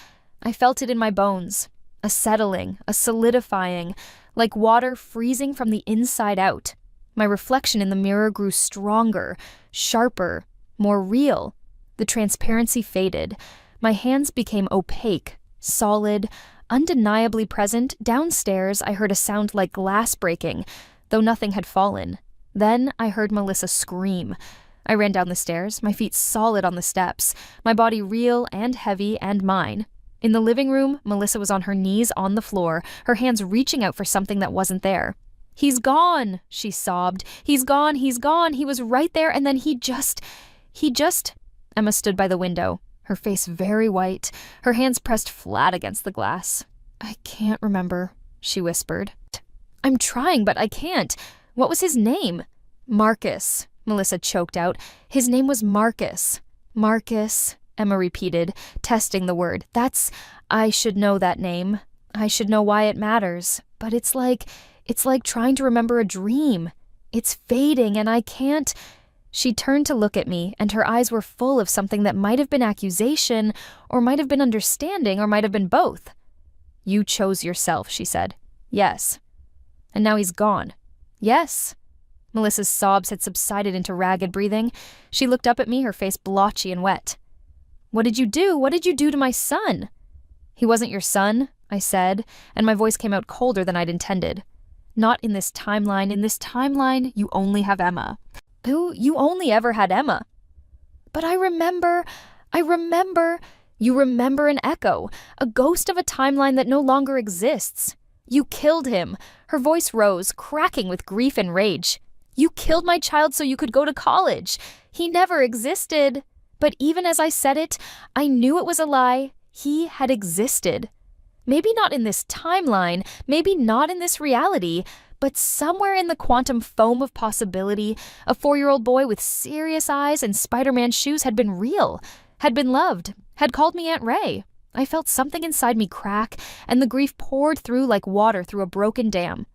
I felt it in my bones. A settling, a solidifying, like water freezing from the inside out. My reflection in the mirror grew stronger, sharper, more real. The transparency faded. My hands became opaque, solid, undeniably present. Downstairs, I heard a sound like glass breaking, though nothing had fallen. Then I heard Melissa scream. I ran down the stairs, my feet solid on the steps, my body real and heavy and mine. In the living room, Melissa was on her knees on the floor, her hands reaching out for something that wasn't there. "He's gone," she sobbed. "He's gone, he's gone. He was right there, and then he just... Emma stood by the window, her face very white, her hands pressed flat against the glass. "I can't remember," she whispered. "I'm trying, but I can't. What was his name?" "Marcus," Melissa choked out. "His name was Marcus." "Marcus," Emma repeated, testing the word. I should know that name. I should know why it matters. But it's like trying to remember a dream. It's fading and I can't." She turned to look at me, and her eyes were full of something that might have been accusation, or might have been understanding, or might have been both. "You chose yourself," she said. "Yes." "And now he's gone." "Yes." Melissa's sobs had subsided into ragged breathing. She looked up at me, her face blotchy and wet. "What did you do? What did you do to my son?" "He wasn't your son," I said, and my voice came out colder than I'd intended. "Not in this timeline. In this timeline, you only have Emma." "You only ever had Emma." "But I remember. You remember an echo, a ghost of a timeline that no longer exists. You killed him." Her voice rose, cracking with grief and rage. "You killed my child so you could go to college. He never existed." But even as I said it, I knew it was a lie. He had existed. Maybe not in this timeline, maybe not in this reality, but somewhere in the quantum foam of possibility, a 4-year-old boy with serious eyes and Spider-Man shoes had been real, had been loved, had called me Aunt Ray. I felt something inside me crack, and the grief poured through like water through a broken dam.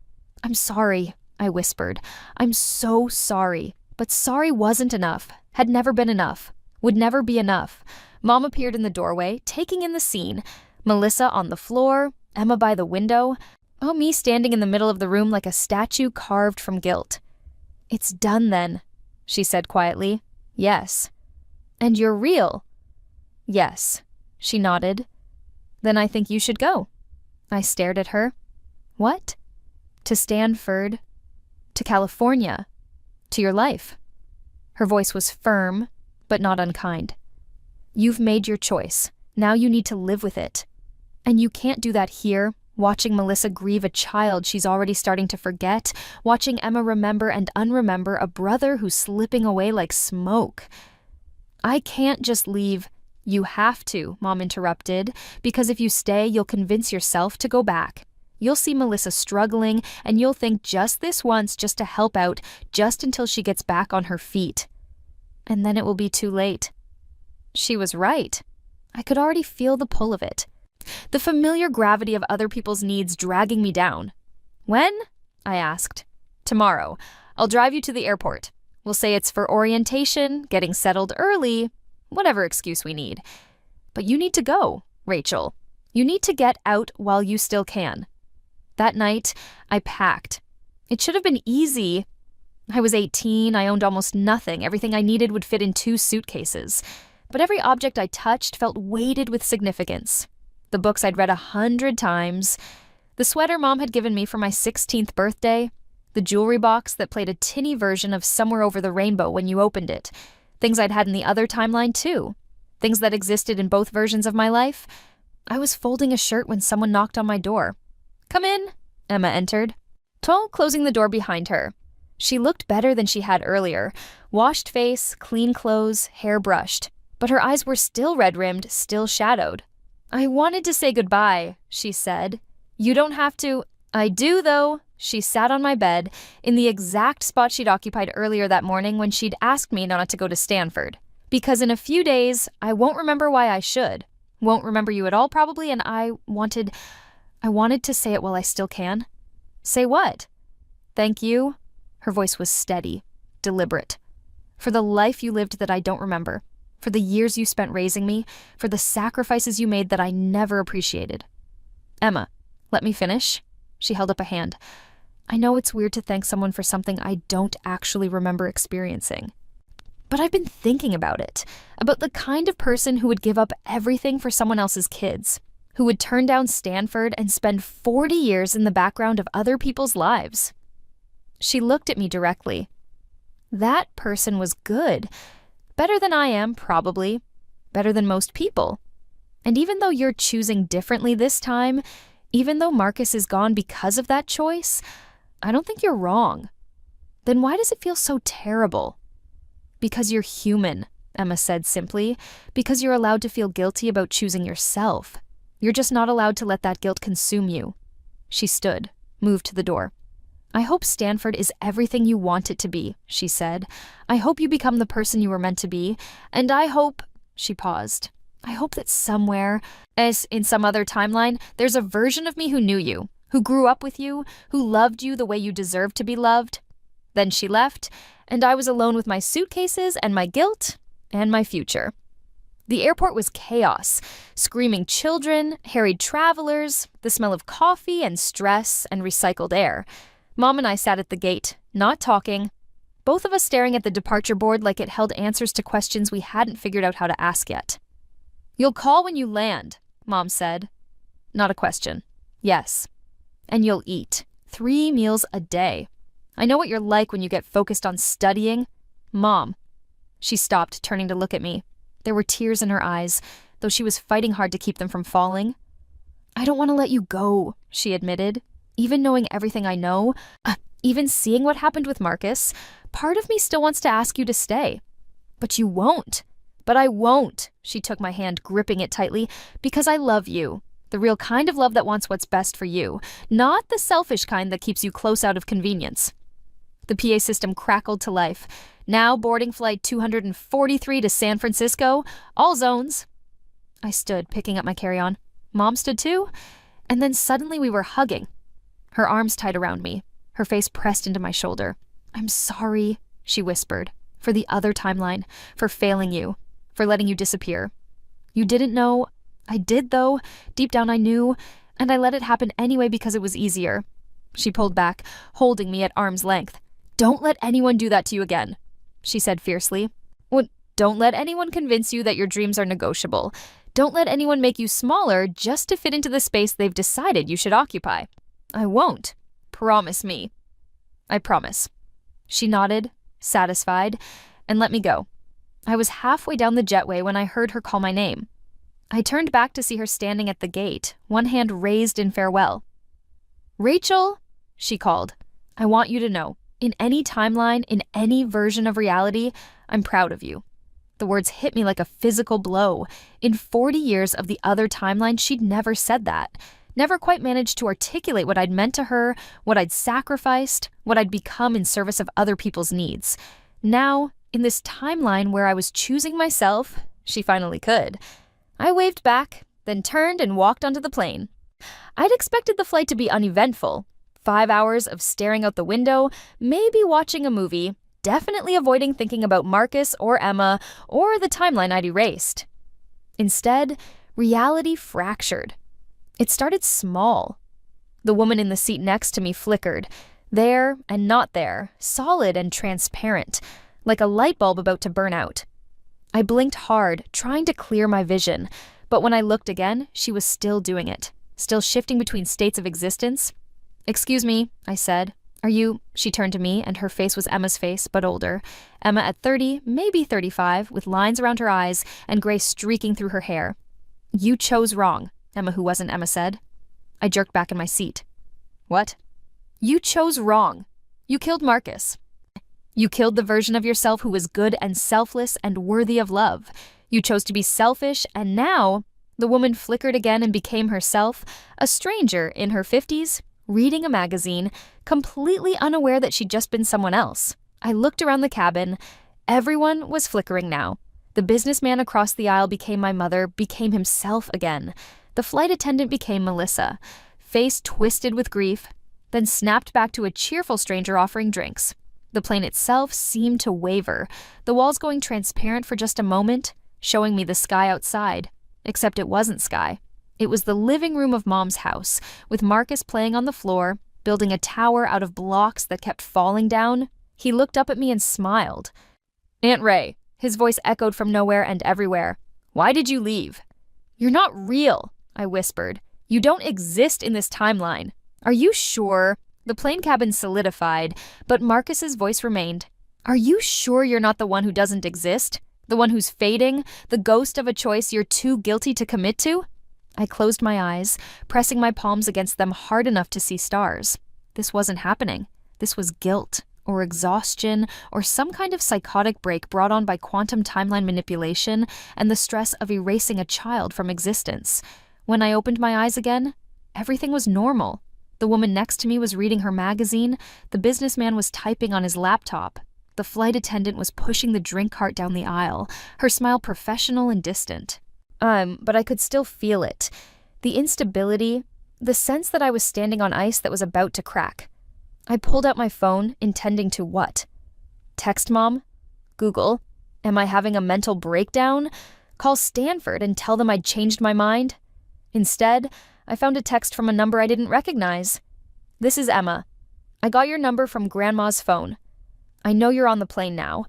"I'm sorry," I whispered. "I'm so sorry." But sorry wasn't enough, had never been enough, would never be enough. Mom appeared in the doorway, taking in the scene. Melissa on the floor, Emma by the window, me standing in the middle of the room like a statue carved from guilt. "It's done then," she said quietly. "Yes." "And you're real?" "Yes." She nodded. "Then I think you should go." I stared at her. "What?" "To Stanford. To California. To your life." Her voice was firm, but not unkind. "You've made your choice. Now you need to live with it. And you can't do that here, watching Melissa grieve a child she's already starting to forget, watching Emma remember and unremember a brother who's slipping away like smoke." "I can't just leave." "You have to," Mom interrupted, "because if you stay, you'll convince yourself to go back. You'll see Melissa struggling, and you'll think just this once, just to help out, just until she gets back on her feet. And then it will be too late." She was right. I could already feel the pull of it. The familiar gravity of other people's needs dragging me down. "When?" I asked. "Tomorrow. I'll drive you to the airport. We'll say it's for orientation, getting settled early, whatever excuse we need. But you need to go, Rachel. You need to get out while you still can." That night, I packed. It should have been easy. I was 18, I owned almost nothing. Everything I needed would fit in 2 suitcases. But every object I touched felt weighted with significance. The books I'd read 100 times, the sweater Mom had given me for my 16th birthday, the jewelry box that played a tinny version of Somewhere Over the Rainbow when you opened it, things I'd had in the other timeline too, things that existed in both versions of my life. I was folding a shirt when someone knocked on my door. "Come in," Emma entered, tall, closing the door behind her. She looked better than she had earlier, washed face, clean clothes, hair brushed. But her eyes were still red-rimmed, still shadowed. "I wanted to say goodbye," she said. "You don't have to." "I do, though." She sat on my bed, in the exact spot she'd occupied earlier that morning when she'd asked me not to go to Stanford. "Because in a few days, I won't remember why I should. Won't remember you at all, probably, and I wanted to say it while I still can." "Say what?" "Thank you." Her voice was steady, deliberate. "For the life you lived that I don't remember. For the years you spent raising me. For the sacrifices you made that I never appreciated." "Emma, let me finish." She held up a hand. "I know it's weird to thank someone for something I don't actually remember experiencing. But I've been thinking about it, about the kind of person who would give up everything for someone else's kids, who would turn down Stanford and spend 40 years in the background of other people's lives." She looked at me directly. "That person was good. Better than I am, probably. Better than most people. And even though you're choosing differently this time, even though Marcus is gone because of that choice, I don't think you're wrong. Then why does it feel so terrible?" "Because you're human," Emma said simply. "Because you're allowed to feel guilty about choosing yourself. You're just not allowed to let that guilt consume you." She stood, moved to the door. "I hope Stanford is everything you want it to be," she said. "I hope you become the person you were meant to be. And I hope," she paused, "I hope that somewhere, as in some other timeline, there's a version of me who knew you, who grew up with you, who loved you the way you deserve to be loved." Then she left, and I was alone with my suitcases and my guilt and my future. The airport was chaos. Screaming children, harried travelers, the smell of coffee and stress and recycled air. Mom and I sat at the gate, not talking, both of us staring at the departure board like it held answers to questions we hadn't figured out how to ask yet. "You'll call when you land," Mom said. Not a question. Yes. "And you'll eat. 3 meals a day. I know what you're like when you get focused on studying. Mom." She stopped, turning to look at me. There were tears in her eyes, though she was fighting hard to keep them from falling. "I don't want to let you go," she admitted. "Even knowing everything I know, even seeing what happened with Marcus, part of me still wants to ask you to stay. But you won't." "But I won't." She took my hand, gripping it tightly. "Because I love you. The real kind of love that wants what's best for you, not the selfish kind that keeps you close out of convenience." The PA system crackled to life. "Now boarding flight 243 to San Francisco. All zones." I stood, picking up my carry-on. Mom stood too. And then suddenly we were hugging. Her arms tight around me, her face pressed into my shoulder. "I'm sorry," she whispered, "for the other timeline, for failing you, for letting you disappear. You didn't know. I did, though. Deep down I knew, and I let it happen anyway because it was easier." She pulled back, holding me at arm's length. "Don't let anyone do that to you again," she said fiercely. "Don't let anyone convince you that your dreams are negotiable. Don't let anyone make you smaller just to fit into the space they've decided you should occupy." "I won't. Promise me." "I promise." She nodded, satisfied, and let me go. I was halfway down the jetway when I heard her call my name. I turned back to see her standing at the gate, one hand raised in farewell. "Rachel," she called, "I want you to know. In any timeline, in any version of reality, I'm proud of you." The words hit me like a physical blow. In 40 years of the other timeline, she'd never said that. Never quite managed to articulate what I'd meant to her, what I'd sacrificed, what I'd become in service of other people's needs. Now, in this timeline where I was choosing myself, she finally could. I waved back, then turned and walked onto the plane. I'd expected the flight to be uneventful. 5 hours of staring out the window, maybe watching a movie, definitely avoiding thinking about Marcus or Emma or the timeline I'd erased. Instead, reality fractured. It started small. The woman in the seat next to me flickered, there and not there, solid and transparent, like a light bulb about to burn out. I blinked hard, trying to clear my vision, but when I looked again, she was still doing it, still shifting between states of existence. "Excuse me," I said. "Are you—" She turned to me, and her face was Emma's face, but older. Emma at 30, maybe 35, with lines around her eyes and gray streaking through her hair. "You chose wrong," Emma who wasn't Emma said. I jerked back in my seat. "What?" "You chose wrong. You killed Marcus. You killed the version of yourself who was good and selfless and worthy of love. You chose to be selfish, and now the woman flickered again and became herself, a stranger in her 50s, reading a magazine, completely unaware that she'd just been someone else. I looked around the cabin. Everyone was flickering now. The businessman across the aisle became my mother, became himself again. The flight attendant became Melissa, face twisted with grief, then snapped back to a cheerful stranger offering drinks. The plane itself seemed to waver, the walls going transparent for just a moment, showing me the sky outside. Except it wasn't sky. It was the living room of Mom's house, with Marcus playing on the floor, building a tower out of blocks that kept falling down. He looked up at me and smiled. "Aunt Ray," his voice echoed from nowhere and everywhere. "Why did you leave?" "You're not real," I whispered. "You don't exist in this timeline." "Are you sure?" The plane cabin solidified, but Marcus's voice remained. "Are you sure you're not the one who doesn't exist? The one who's fading? The ghost of a choice you're too guilty to commit to?" I closed my eyes, pressing my palms against them hard enough to see stars. This wasn't happening. This was guilt, or exhaustion, or some kind of psychotic break brought on by quantum timeline manipulation and the stress of erasing a child from existence. When I opened my eyes again, everything was normal. The woman next to me was reading her magazine, the businessman was typing on his laptop. The flight attendant was pushing the drink cart down the aisle, her smile professional and distant. But I could still feel it. The instability, the sense that I was standing on ice that was about to crack. I pulled out my phone, intending to what? Text Mom? Google? Am I having a mental breakdown? Call Stanford and tell them I'd changed my mind? Instead, I found a text from a number I didn't recognize. "This is Emma. I got your number from Grandma's phone. I know you're on the plane now.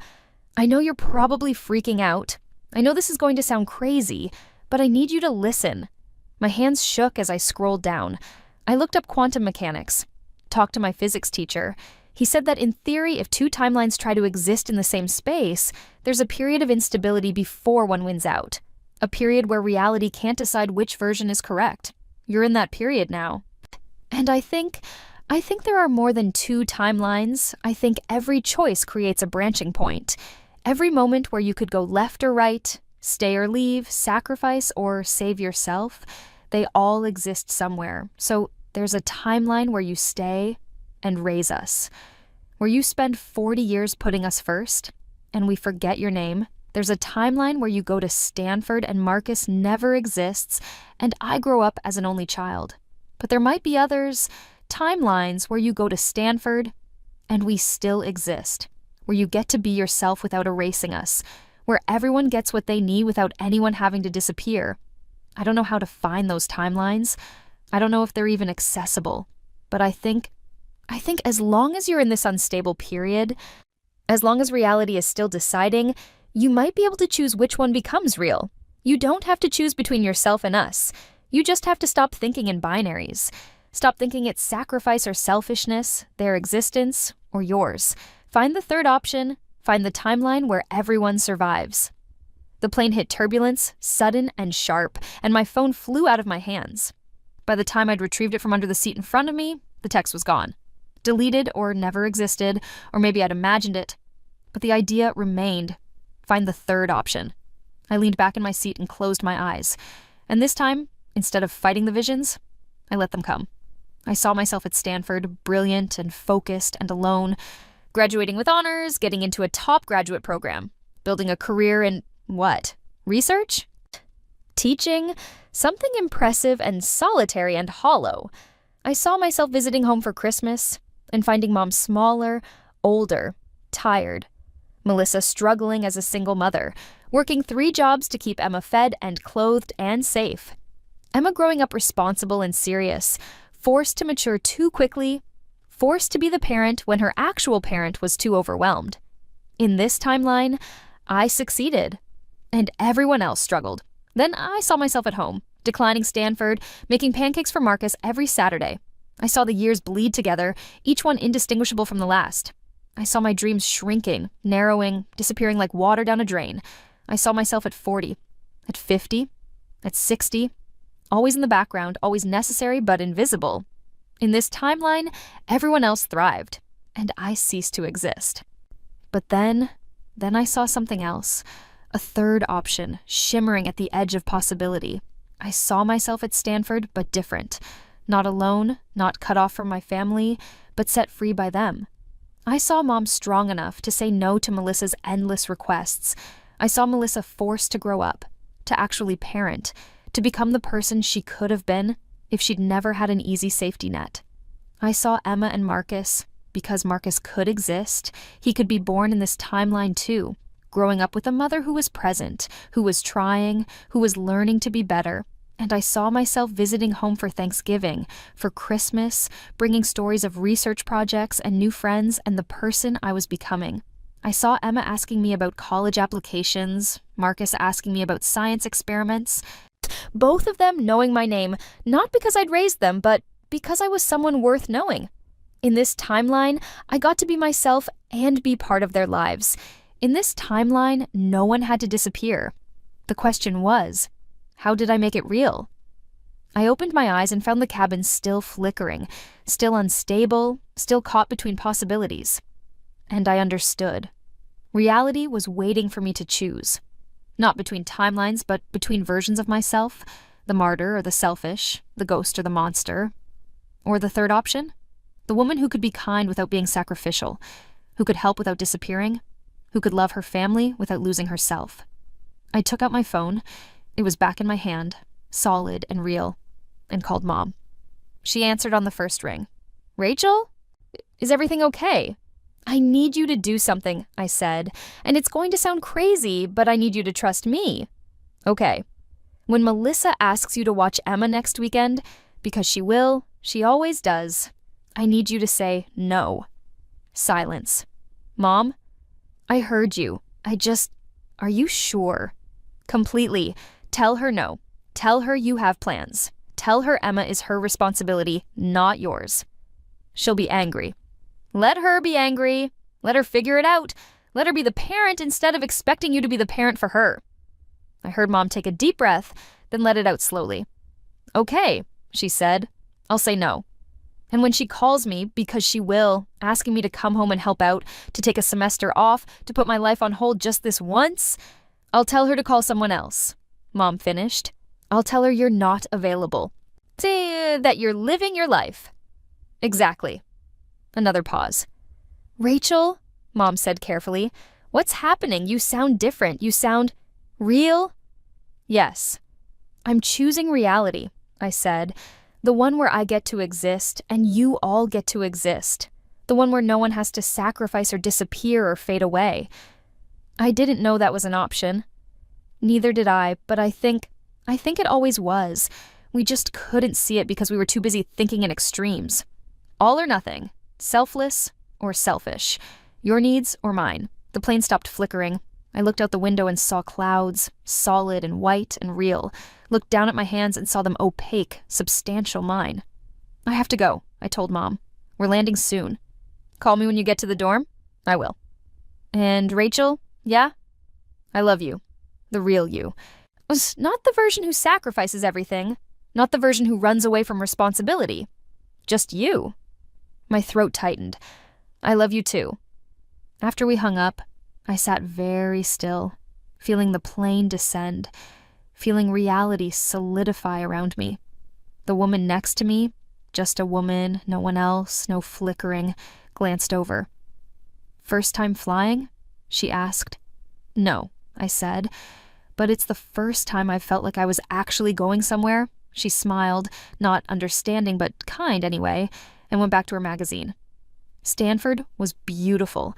I know you're probably freaking out. I know this is going to sound crazy, but I need you to listen." My hands shook as I scrolled down. I looked up quantum mechanics, talked to my physics teacher. He said that in theory, if two timelines try to exist in the same space, there's a period of instability before one wins out. A period where reality can't decide which version is correct. You're in that period now. And I think there are more than two timelines. I think every choice creates a branching point. Every moment where you could go left or right, stay or leave, sacrifice or save yourself, they all exist somewhere. So there's a timeline where you stay and raise us, where you spend 40 years putting us first, and we forget your name. There's a timeline where you go to Stanford and Marcus never exists, and I grow up as an only child. But there might be others, timelines where you go to Stanford and we still exist, where you get to be yourself without erasing us, where everyone gets what they need without anyone having to disappear. I don't know how to find those timelines. I don't know if they're even accessible. But I think as long as you're in this unstable period, as long as reality is still deciding, you might be able to choose which one becomes real. You don't have to choose between yourself and us. You just have to stop thinking in binaries. Stop thinking it's sacrifice or selfishness, their existence, or yours. Find the third option. Find the timeline where everyone survives. The plane hit turbulence, sudden and sharp, and my phone flew out of my hands. By the time I'd retrieved it from under the seat in front of me, the text was gone. Deleted or never existed, or maybe I'd imagined it. But the idea remained. Find the third option. I leaned back in my seat and closed my eyes. And this time, instead of fighting the visions, I let them come. I saw myself at Stanford, brilliant and focused and alone, graduating with honors, getting into a top graduate program, building a career in what? Research? Teaching? Something impressive and solitary and hollow. I saw myself visiting home for Christmas and finding Mom smaller, older, tired. Melissa struggling as a single mother, working 3 jobs to keep Emma fed and clothed and safe. Emma growing up responsible and serious, forced to mature too quickly, forced to be the parent when her actual parent was too overwhelmed. In this timeline, I succeeded, and everyone else struggled. Then I saw myself at home, declining Stanford, making pancakes for Marcus every Saturday. I saw the years bleed together, each one indistinguishable from the last. I saw my dreams shrinking, narrowing, disappearing like water down a drain. I saw myself at 40, at 50, at 60, always in the background, always necessary but invisible. In this timeline, everyone else thrived, and I ceased to exist. But then I saw something else, A third option, shimmering at the edge of possibility. I saw myself at Stanford, but different. Not alone, not cut off from my family, but set free by them. I saw Mom strong enough to say no to Melissa's endless requests. I saw Melissa forced to grow up, to actually parent, to become the person she could have been if she'd never had an easy safety net. I saw Emma and Marcus, because Marcus could exist, he could be born in this timeline too, growing up with a mother who was present, who was trying, who was learning to be better. And I saw myself visiting home for Thanksgiving, for Christmas, bringing stories of research projects and new friends and the person I was becoming. I saw Emma asking me about college applications, Marcus asking me about science experiments, both of them knowing my name, not because I'd raised them, but because I was someone worth knowing. In this timeline, I got to be myself and be part of their lives. In this timeline, no one had to disappear. The question was, how did I make it real? I opened my eyes and found the cabin still flickering, still unstable, still caught between possibilities. And I understood. Reality was waiting for me to choose. Not between timelines, but between versions of myself, the martyr or the selfish, the ghost or the monster. Or the third option? The woman who could be kind without being sacrificial, who could help without disappearing, who could love her family without losing herself. I took out my phone. It was back in my hand, solid and real, and called Mom. She answered on the first ring. Rachel? Is everything okay? I need you to do something, I said, and it's going to sound crazy, but I need you to trust me. Okay. When Melissa asks you to watch Emma next weekend, because she will, she always does, I need you to say no. Silence. Mom? I heard you. Are you sure? Completely. Tell her no. Tell her you have plans. Tell her Emma is her responsibility, not yours. She'll be angry. Let her be angry. Let her figure it out. Let her be the parent instead of expecting you to be the parent for her. I heard Mom take a deep breath, then let it out slowly. Okay, she said. I'll say no. And when she calls me, because she will, asking me to come home and help out, to take a semester off, to put my life on hold just this once, I'll tell her to call someone else. Mom finished. I'll tell her you're not available. Say that you're living your life. Exactly. Another pause. Rachel, Mom said carefully, what's happening? You sound different. You sound real? Yes. I'm choosing reality, I said. The one where I get to exist and you all get to exist. The one where no one has to sacrifice or disappear or fade away. I didn't know that was an option. Neither did I, but I think it always was. We just couldn't see it because we were too busy thinking in extremes. All or nothing. Selfless or selfish. Your needs or mine. The plane stopped flickering. I looked out the window and saw clouds, solid and white and real. Looked down at my hands and saw them opaque, substantial mine. I have to go, I told Mom. We're landing soon. Call me when you get to the dorm? I will. And Rachel, yeah? I love you. The real you. Was not the version who sacrifices everything. Not the version who runs away from responsibility. Just you. My throat tightened. I love you too. After we hung up, I sat very still, feeling the plane descend, feeling reality solidify around me. The woman next to me, just a woman, no one else, no flickering, glanced over. First time flying? She asked. No, I said, but it's the first time I've felt like I was actually going somewhere. She smiled, not understanding, but kind anyway, and went back to her magazine. Stanford was beautiful.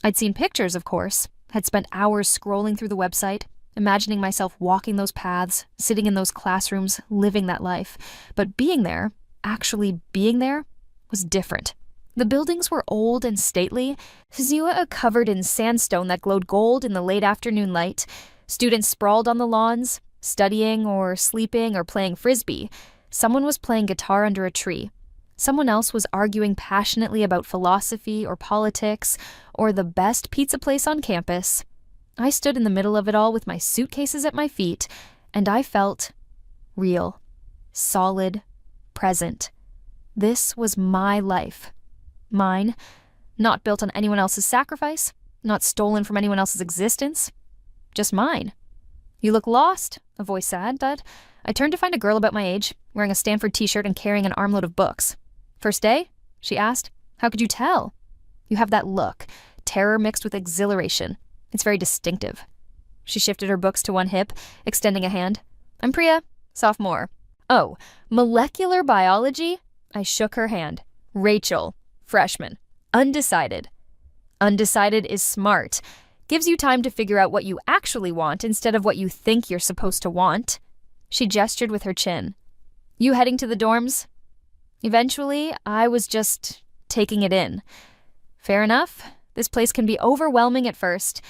I'd seen pictures, of course, had spent hours scrolling through the website, imagining myself walking those paths, sitting in those classrooms, living that life. But being there, actually being there, was different. The buildings were old and stately, Zua covered in sandstone that glowed gold in the late afternoon light. Students sprawled on the lawns, studying or sleeping or playing frisbee. Someone was playing guitar under a tree. Someone else was arguing passionately about philosophy or politics or the best pizza place on campus. I stood in the middle of it all with my suitcases at my feet, and I felt real, solid, present. This was my life. Mine, not built on anyone else's sacrifice, not stolen from anyone else's existence. just mine. "You look lost," a voice said. I turned to find a girl about my age, wearing a Stanford t-shirt and carrying an armload of books. "First day?" she asked. "How could you tell?" "You have that look, terror mixed with exhilaration. It's very distinctive." She shifted her books to one hip, extending a hand. "I'm Priya, sophomore." "Oh, molecular biology?" I shook her hand. "Rachel, freshman. Undecided." Undecided is smart. Gives you time to figure out what you actually want instead of what you think you're supposed to want. She gestured with her chin. "You heading to the dorms?" Eventually, I was just taking it in. "Fair enough. This place can be overwhelming at first,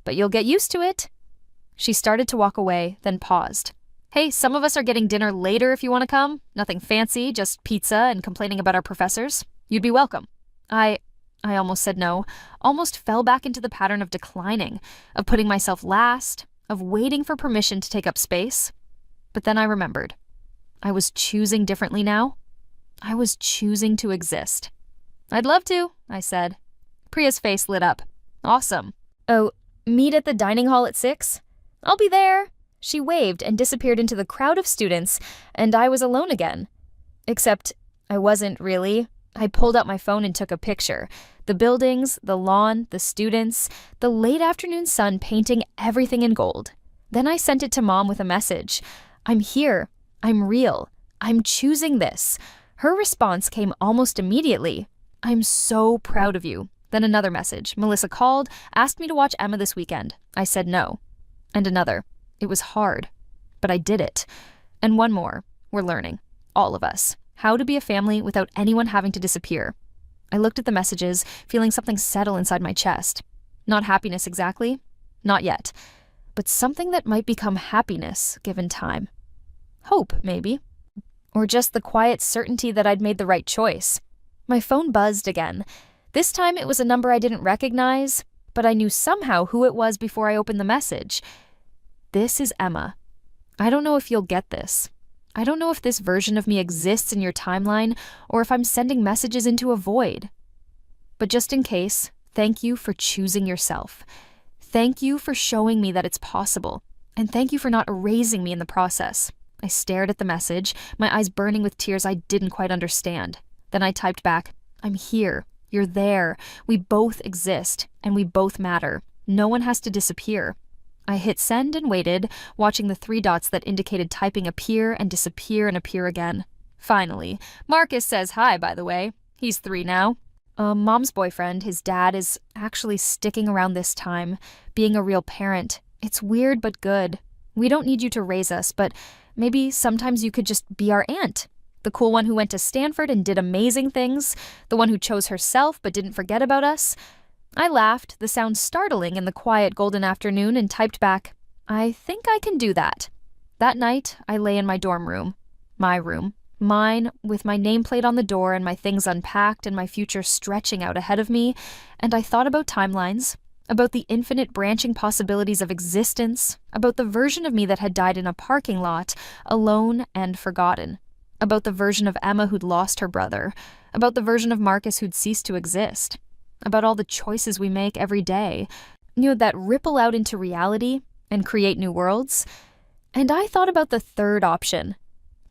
but you'll get used to it." She started to walk away, then paused. "Hey, some of us are getting dinner later if you want to come. Nothing fancy, just pizza and complaining about our professors. You'd be welcome." I almost said no, almost fell back into the pattern of declining, of putting myself last, of waiting for permission to take up space. But then I remembered. I was choosing differently now. I was choosing to exist. "I'd love to," I said. Priya's face lit up. "Awesome. Oh, meet at the dining hall at 6? "I'll be there." She waved and disappeared into the crowd of students, and I was alone again. Except I wasn't really. I pulled out my phone and took a picture. The buildings, the lawn, the students, the late afternoon sun painting everything in gold. Then I sent it to Mom with a message. "I'm here. I'm real. I'm choosing this." Her response came almost immediately. "I'm so proud of you." Then another message. "Melissa called, asked me to watch Emma this weekend. I said no." And another. "It was hard, but I did it." And one more. "We're learning, all of us, how to be a family without anyone having to disappear." I looked at the messages, feeling something settle inside my chest. Not happiness exactly. Not yet. But something that might become happiness given time. Hope, maybe. Or just the quiet certainty that I'd made the right choice. My phone buzzed again. This time it was a number I didn't recognize, but I knew somehow who it was before I opened the message. "This is Emma. I don't know if you'll get this. I don't know if this version of me exists in your timeline or if I'm sending messages into a void. But just in case, thank you for choosing yourself. Thank you for showing me that it's possible. And thank you for not erasing me in the process." I stared at the message, my eyes burning with tears I didn't quite understand. Then I typed back, "I'm here. You're there. We both exist, and we both matter. No one has to disappear." I hit send and waited, watching the 3 dots that indicated typing appear and disappear and appear again. Finally, "Marcus says hi, by the way. He's 3 now. Mom's boyfriend, his dad, is actually sticking around this time, being a real parent. It's weird but good. We don't need you to raise us, but maybe sometimes you could just be our aunt. The cool one who went to Stanford and did amazing things, the one who chose herself but didn't forget about us." I laughed, the sound startling in the quiet golden afternoon, and typed back, "I think I can do that." That night, I lay in my dorm room. My room. Mine, with my nameplate on the door and my things unpacked and my future stretching out ahead of me, and I thought about timelines, about the infinite branching possibilities of existence, about the version of me that had died in a parking lot, alone and forgotten, about the version of Emma who'd lost her brother, about the version of Marcus who'd ceased to exist, about all the choices we make every day, that ripple out into reality and create new worlds. And I thought about the third option,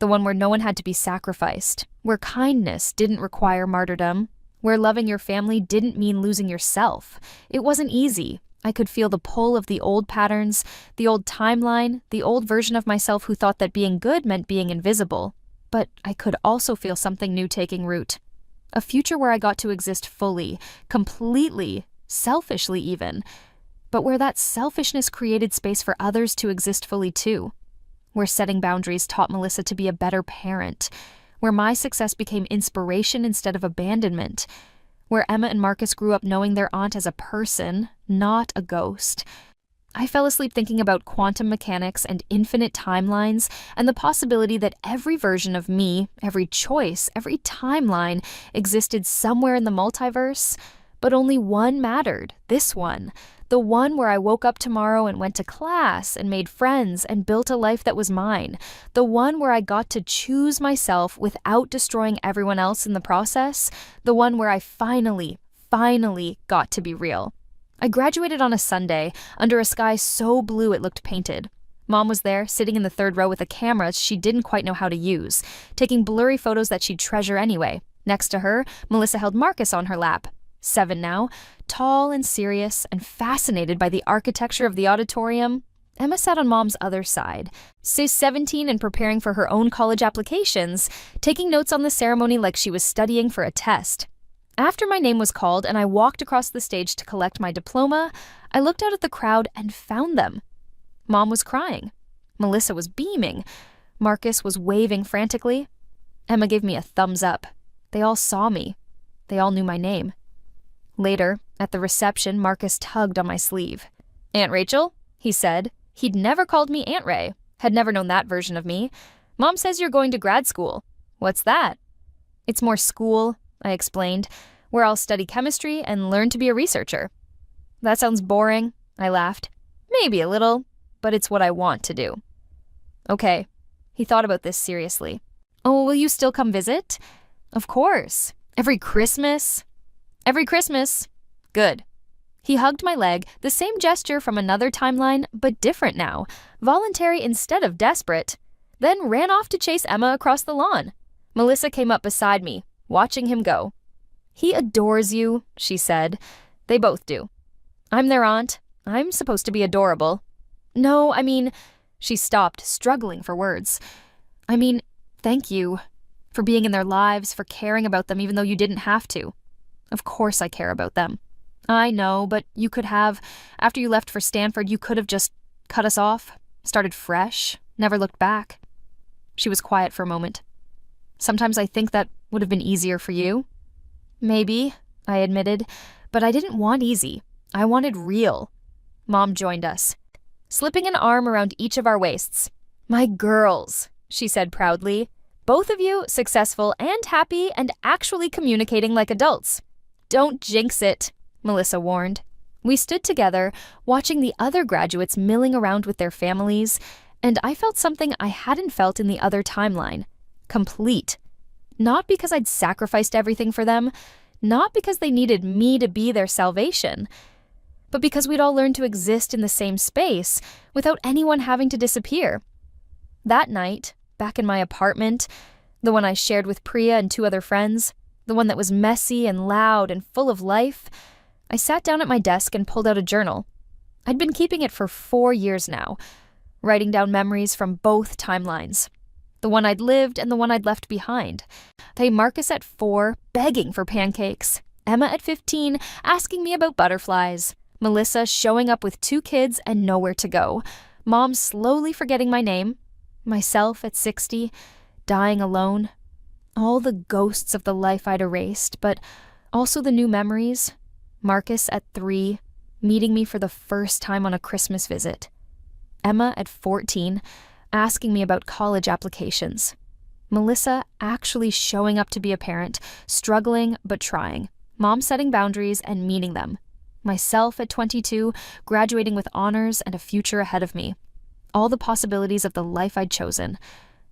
the one where no one had to be sacrificed, where kindness didn't require martyrdom, where loving your family didn't mean losing yourself. It wasn't easy. I could feel the pull of the old patterns, the old timeline, the old version of myself who thought that being good meant being invisible. But I could also feel something new taking root. A future where I got to exist fully, completely, selfishly even, but where that selfishness created space for others to exist fully too. Where setting boundaries taught Melissa to be a better parent. Where my success became inspiration instead of abandonment. Where Emma and Marcus grew up knowing their aunt as a person, not a ghost. I fell asleep thinking about quantum mechanics and infinite timelines and the possibility that every version of me, every choice, every timeline existed somewhere in the multiverse, but only one mattered, this one, the one where I woke up tomorrow and went to class and made friends and built a life that was mine, the one where I got to choose myself without destroying everyone else in the process, the one where I finally got to be real. I graduated on a Sunday, under a sky so blue it looked painted. Mom was there, sitting in the third row with a camera she didn't quite know how to use, taking blurry photos that she'd treasure anyway. Next to her, Melissa held Marcus on her lap. 7 now, tall and serious and fascinated by the architecture of the auditorium. Emma sat on Mom's other side, say 17 and preparing for her own college applications, taking notes on the ceremony like she was studying for a test. After my name was called and I walked across the stage to collect my diploma, I looked out at the crowd and found them. Mom was crying. Melissa was beaming. Marcus was waving frantically. Emma gave me a thumbs up. They all saw me. They all knew my name. Later, at the reception, Marcus tugged on my sleeve. "Aunt Rachel," he said. He'd never called me Aunt Ray, had never known that version of me. "Mom says you're going to grad school." "What's that?" "It's more school," I explained, "where I'll study chemistry and learn to be a researcher." "That sounds boring," I laughed. "Maybe a little, but it's what I want to do." "Okay." He thought about this seriously. "Oh, will you still come visit?" "Of course. Every Christmas." "Every Christmas." "Good." He hugged my leg, the same gesture from another timeline, but different now, voluntary instead of desperate, then ran off to chase Emma across the lawn. Melissa came up beside me, watching him go. "He adores you," she said. "They both do." "I'm their aunt. I'm supposed to be adorable." "No, I mean," she stopped, struggling for words. "I mean, thank you for being in their lives, for caring about them even though you didn't have to." "Of course I care about them." "I know, but you could have, after you left for Stanford, you could have just cut us off, started fresh, never looked back." She was quiet for a moment. "Sometimes I think that would have been easier for you." "Maybe," I admitted, "but I didn't want easy. I wanted real." Mom joined us, slipping an arm around each of our waists. "My girls," she said proudly. "Both of you successful and happy and actually communicating like adults." "Don't jinx it," Melissa warned. We stood together, watching the other graduates milling around with their families, and I felt something I hadn't felt in the other timeline. Complete. Not because I'd sacrificed everything for them, not because they needed me to be their salvation, but because we'd all learned to exist in the same space without anyone having to disappear. That night, back in my apartment, the one I shared with Priya and 2 other friends, the one that was messy and loud and full of life, I sat down at my desk and pulled out a journal. I'd been keeping it for 4 years now, writing down memories from both timelines. The one I'd lived and the one I'd left behind. Marcus at 4, begging for pancakes. Emma at 15, asking me about butterflies. Melissa showing up with 2 kids and nowhere to go. Mom slowly forgetting my name. Myself at 60, dying alone. All the ghosts of the life I'd erased, but also the new memories. Marcus at 3, meeting me for the first time on a Christmas visit. Emma at 14, asking me about college applications. Melissa actually showing up to be a parent, struggling but trying. Mom setting boundaries and meeting them. Myself at 22, graduating with honors and a future ahead of me. All the possibilities of the life I'd chosen.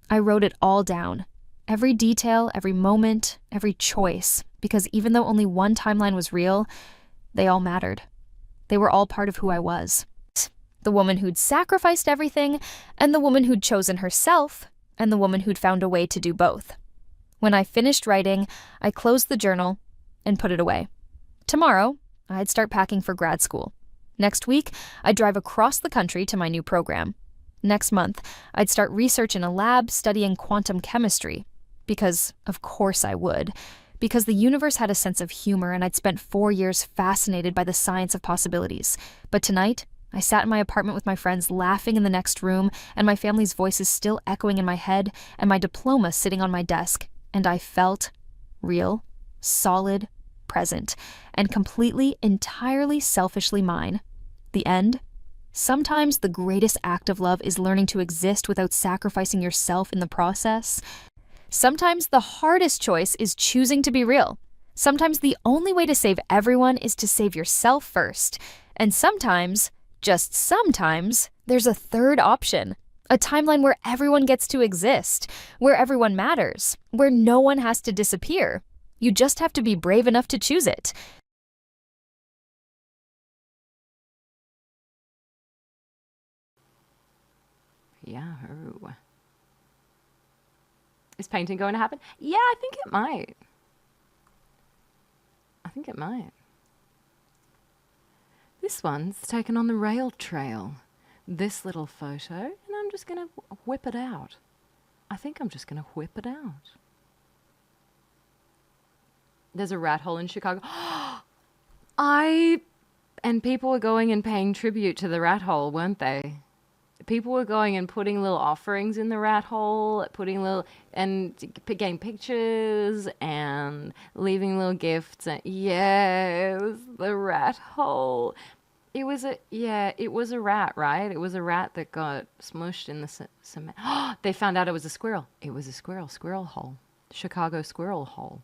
I wrote it all down. Every detail, every moment, every choice, because even though only one timeline was real, they all mattered. They were all part of who I was. The woman who'd sacrificed everything, and the woman who'd chosen herself, and the woman who'd found a way to do both. When I finished writing, I closed the journal and put it away. Tomorrow, I'd start packing for grad school. Next week, I'd drive across the country to my new program. Next month, I'd start research in a lab studying quantum chemistry. Because, of course I would. Because the universe had a sense of humor and I'd spent 4 years fascinated by the science of possibilities. But tonight, I sat in my apartment with my friends laughing in the next room and my family's voices still echoing in my head and my diploma sitting on my desk. And I felt real, solid, present, and completely, entirely selfishly mine. The end? Sometimes the greatest act of love is learning to exist without sacrificing yourself in the process. Sometimes the hardest choice is choosing to be real. Sometimes the only way to save everyone is to save yourself first. And sometimes, just sometimes, there's a third option. A timeline where everyone gets to exist, where everyone matters, where no one has to disappear. You just have to be brave enough to choose it. Yahoo. Is painting going to happen? Yeah, I think it might. I think it might. This one's taken on the rail trail. This little photo, and I'm just going to whip it out. I think I'm just going to whip it out. There's a rat hole in Chicago. And people were going and paying tribute to the rat hole, weren't they? People were going and putting little offerings in the rat hole, and getting pictures and leaving little gifts. And yes, the rat hole. It was a rat, right? It was a rat that got smushed in the cement. They found out it was a squirrel. It was a squirrel hole. Chicago squirrel hole.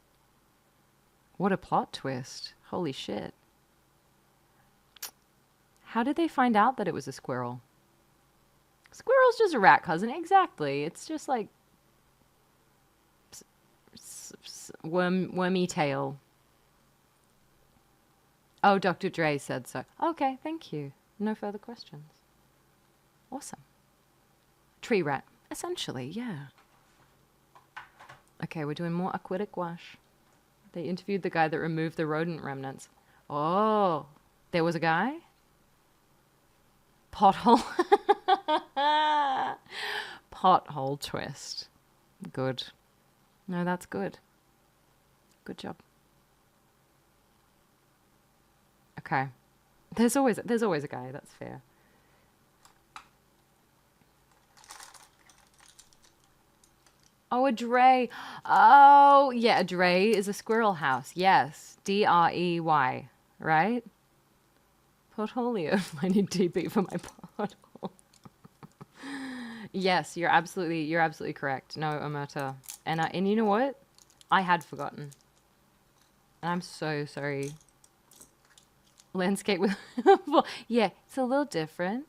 What a plot twist. Holy shit. How did they find out that it was a squirrel? Squirrel's just a rat cousin. Exactly. It's just like wormy tail. Oh, Dr. Dre said so. Okay, thank you. No further questions. Awesome. Tree rat. Essentially, yeah. Okay, we're doing more aquatic wash. They interviewed the guy that removed the rodent remnants. Oh, there was a guy? Pothole. Pothole twist. Good. No, that's good. Good job. Okay. There's always a guy, that's fair. Oh, a Dre. Oh, yeah, a Dre is a squirrel house. Yes. D-R-E-Y, right? Portfolio. I need TP for my pothole. Yes, you're absolutely correct. No, Omerta. And you know what? I had forgotten. And I'm so sorry. Landscape with... yeah, it's a little different.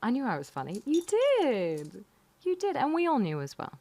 I knew I was funny. You did. You did. And we all knew as well.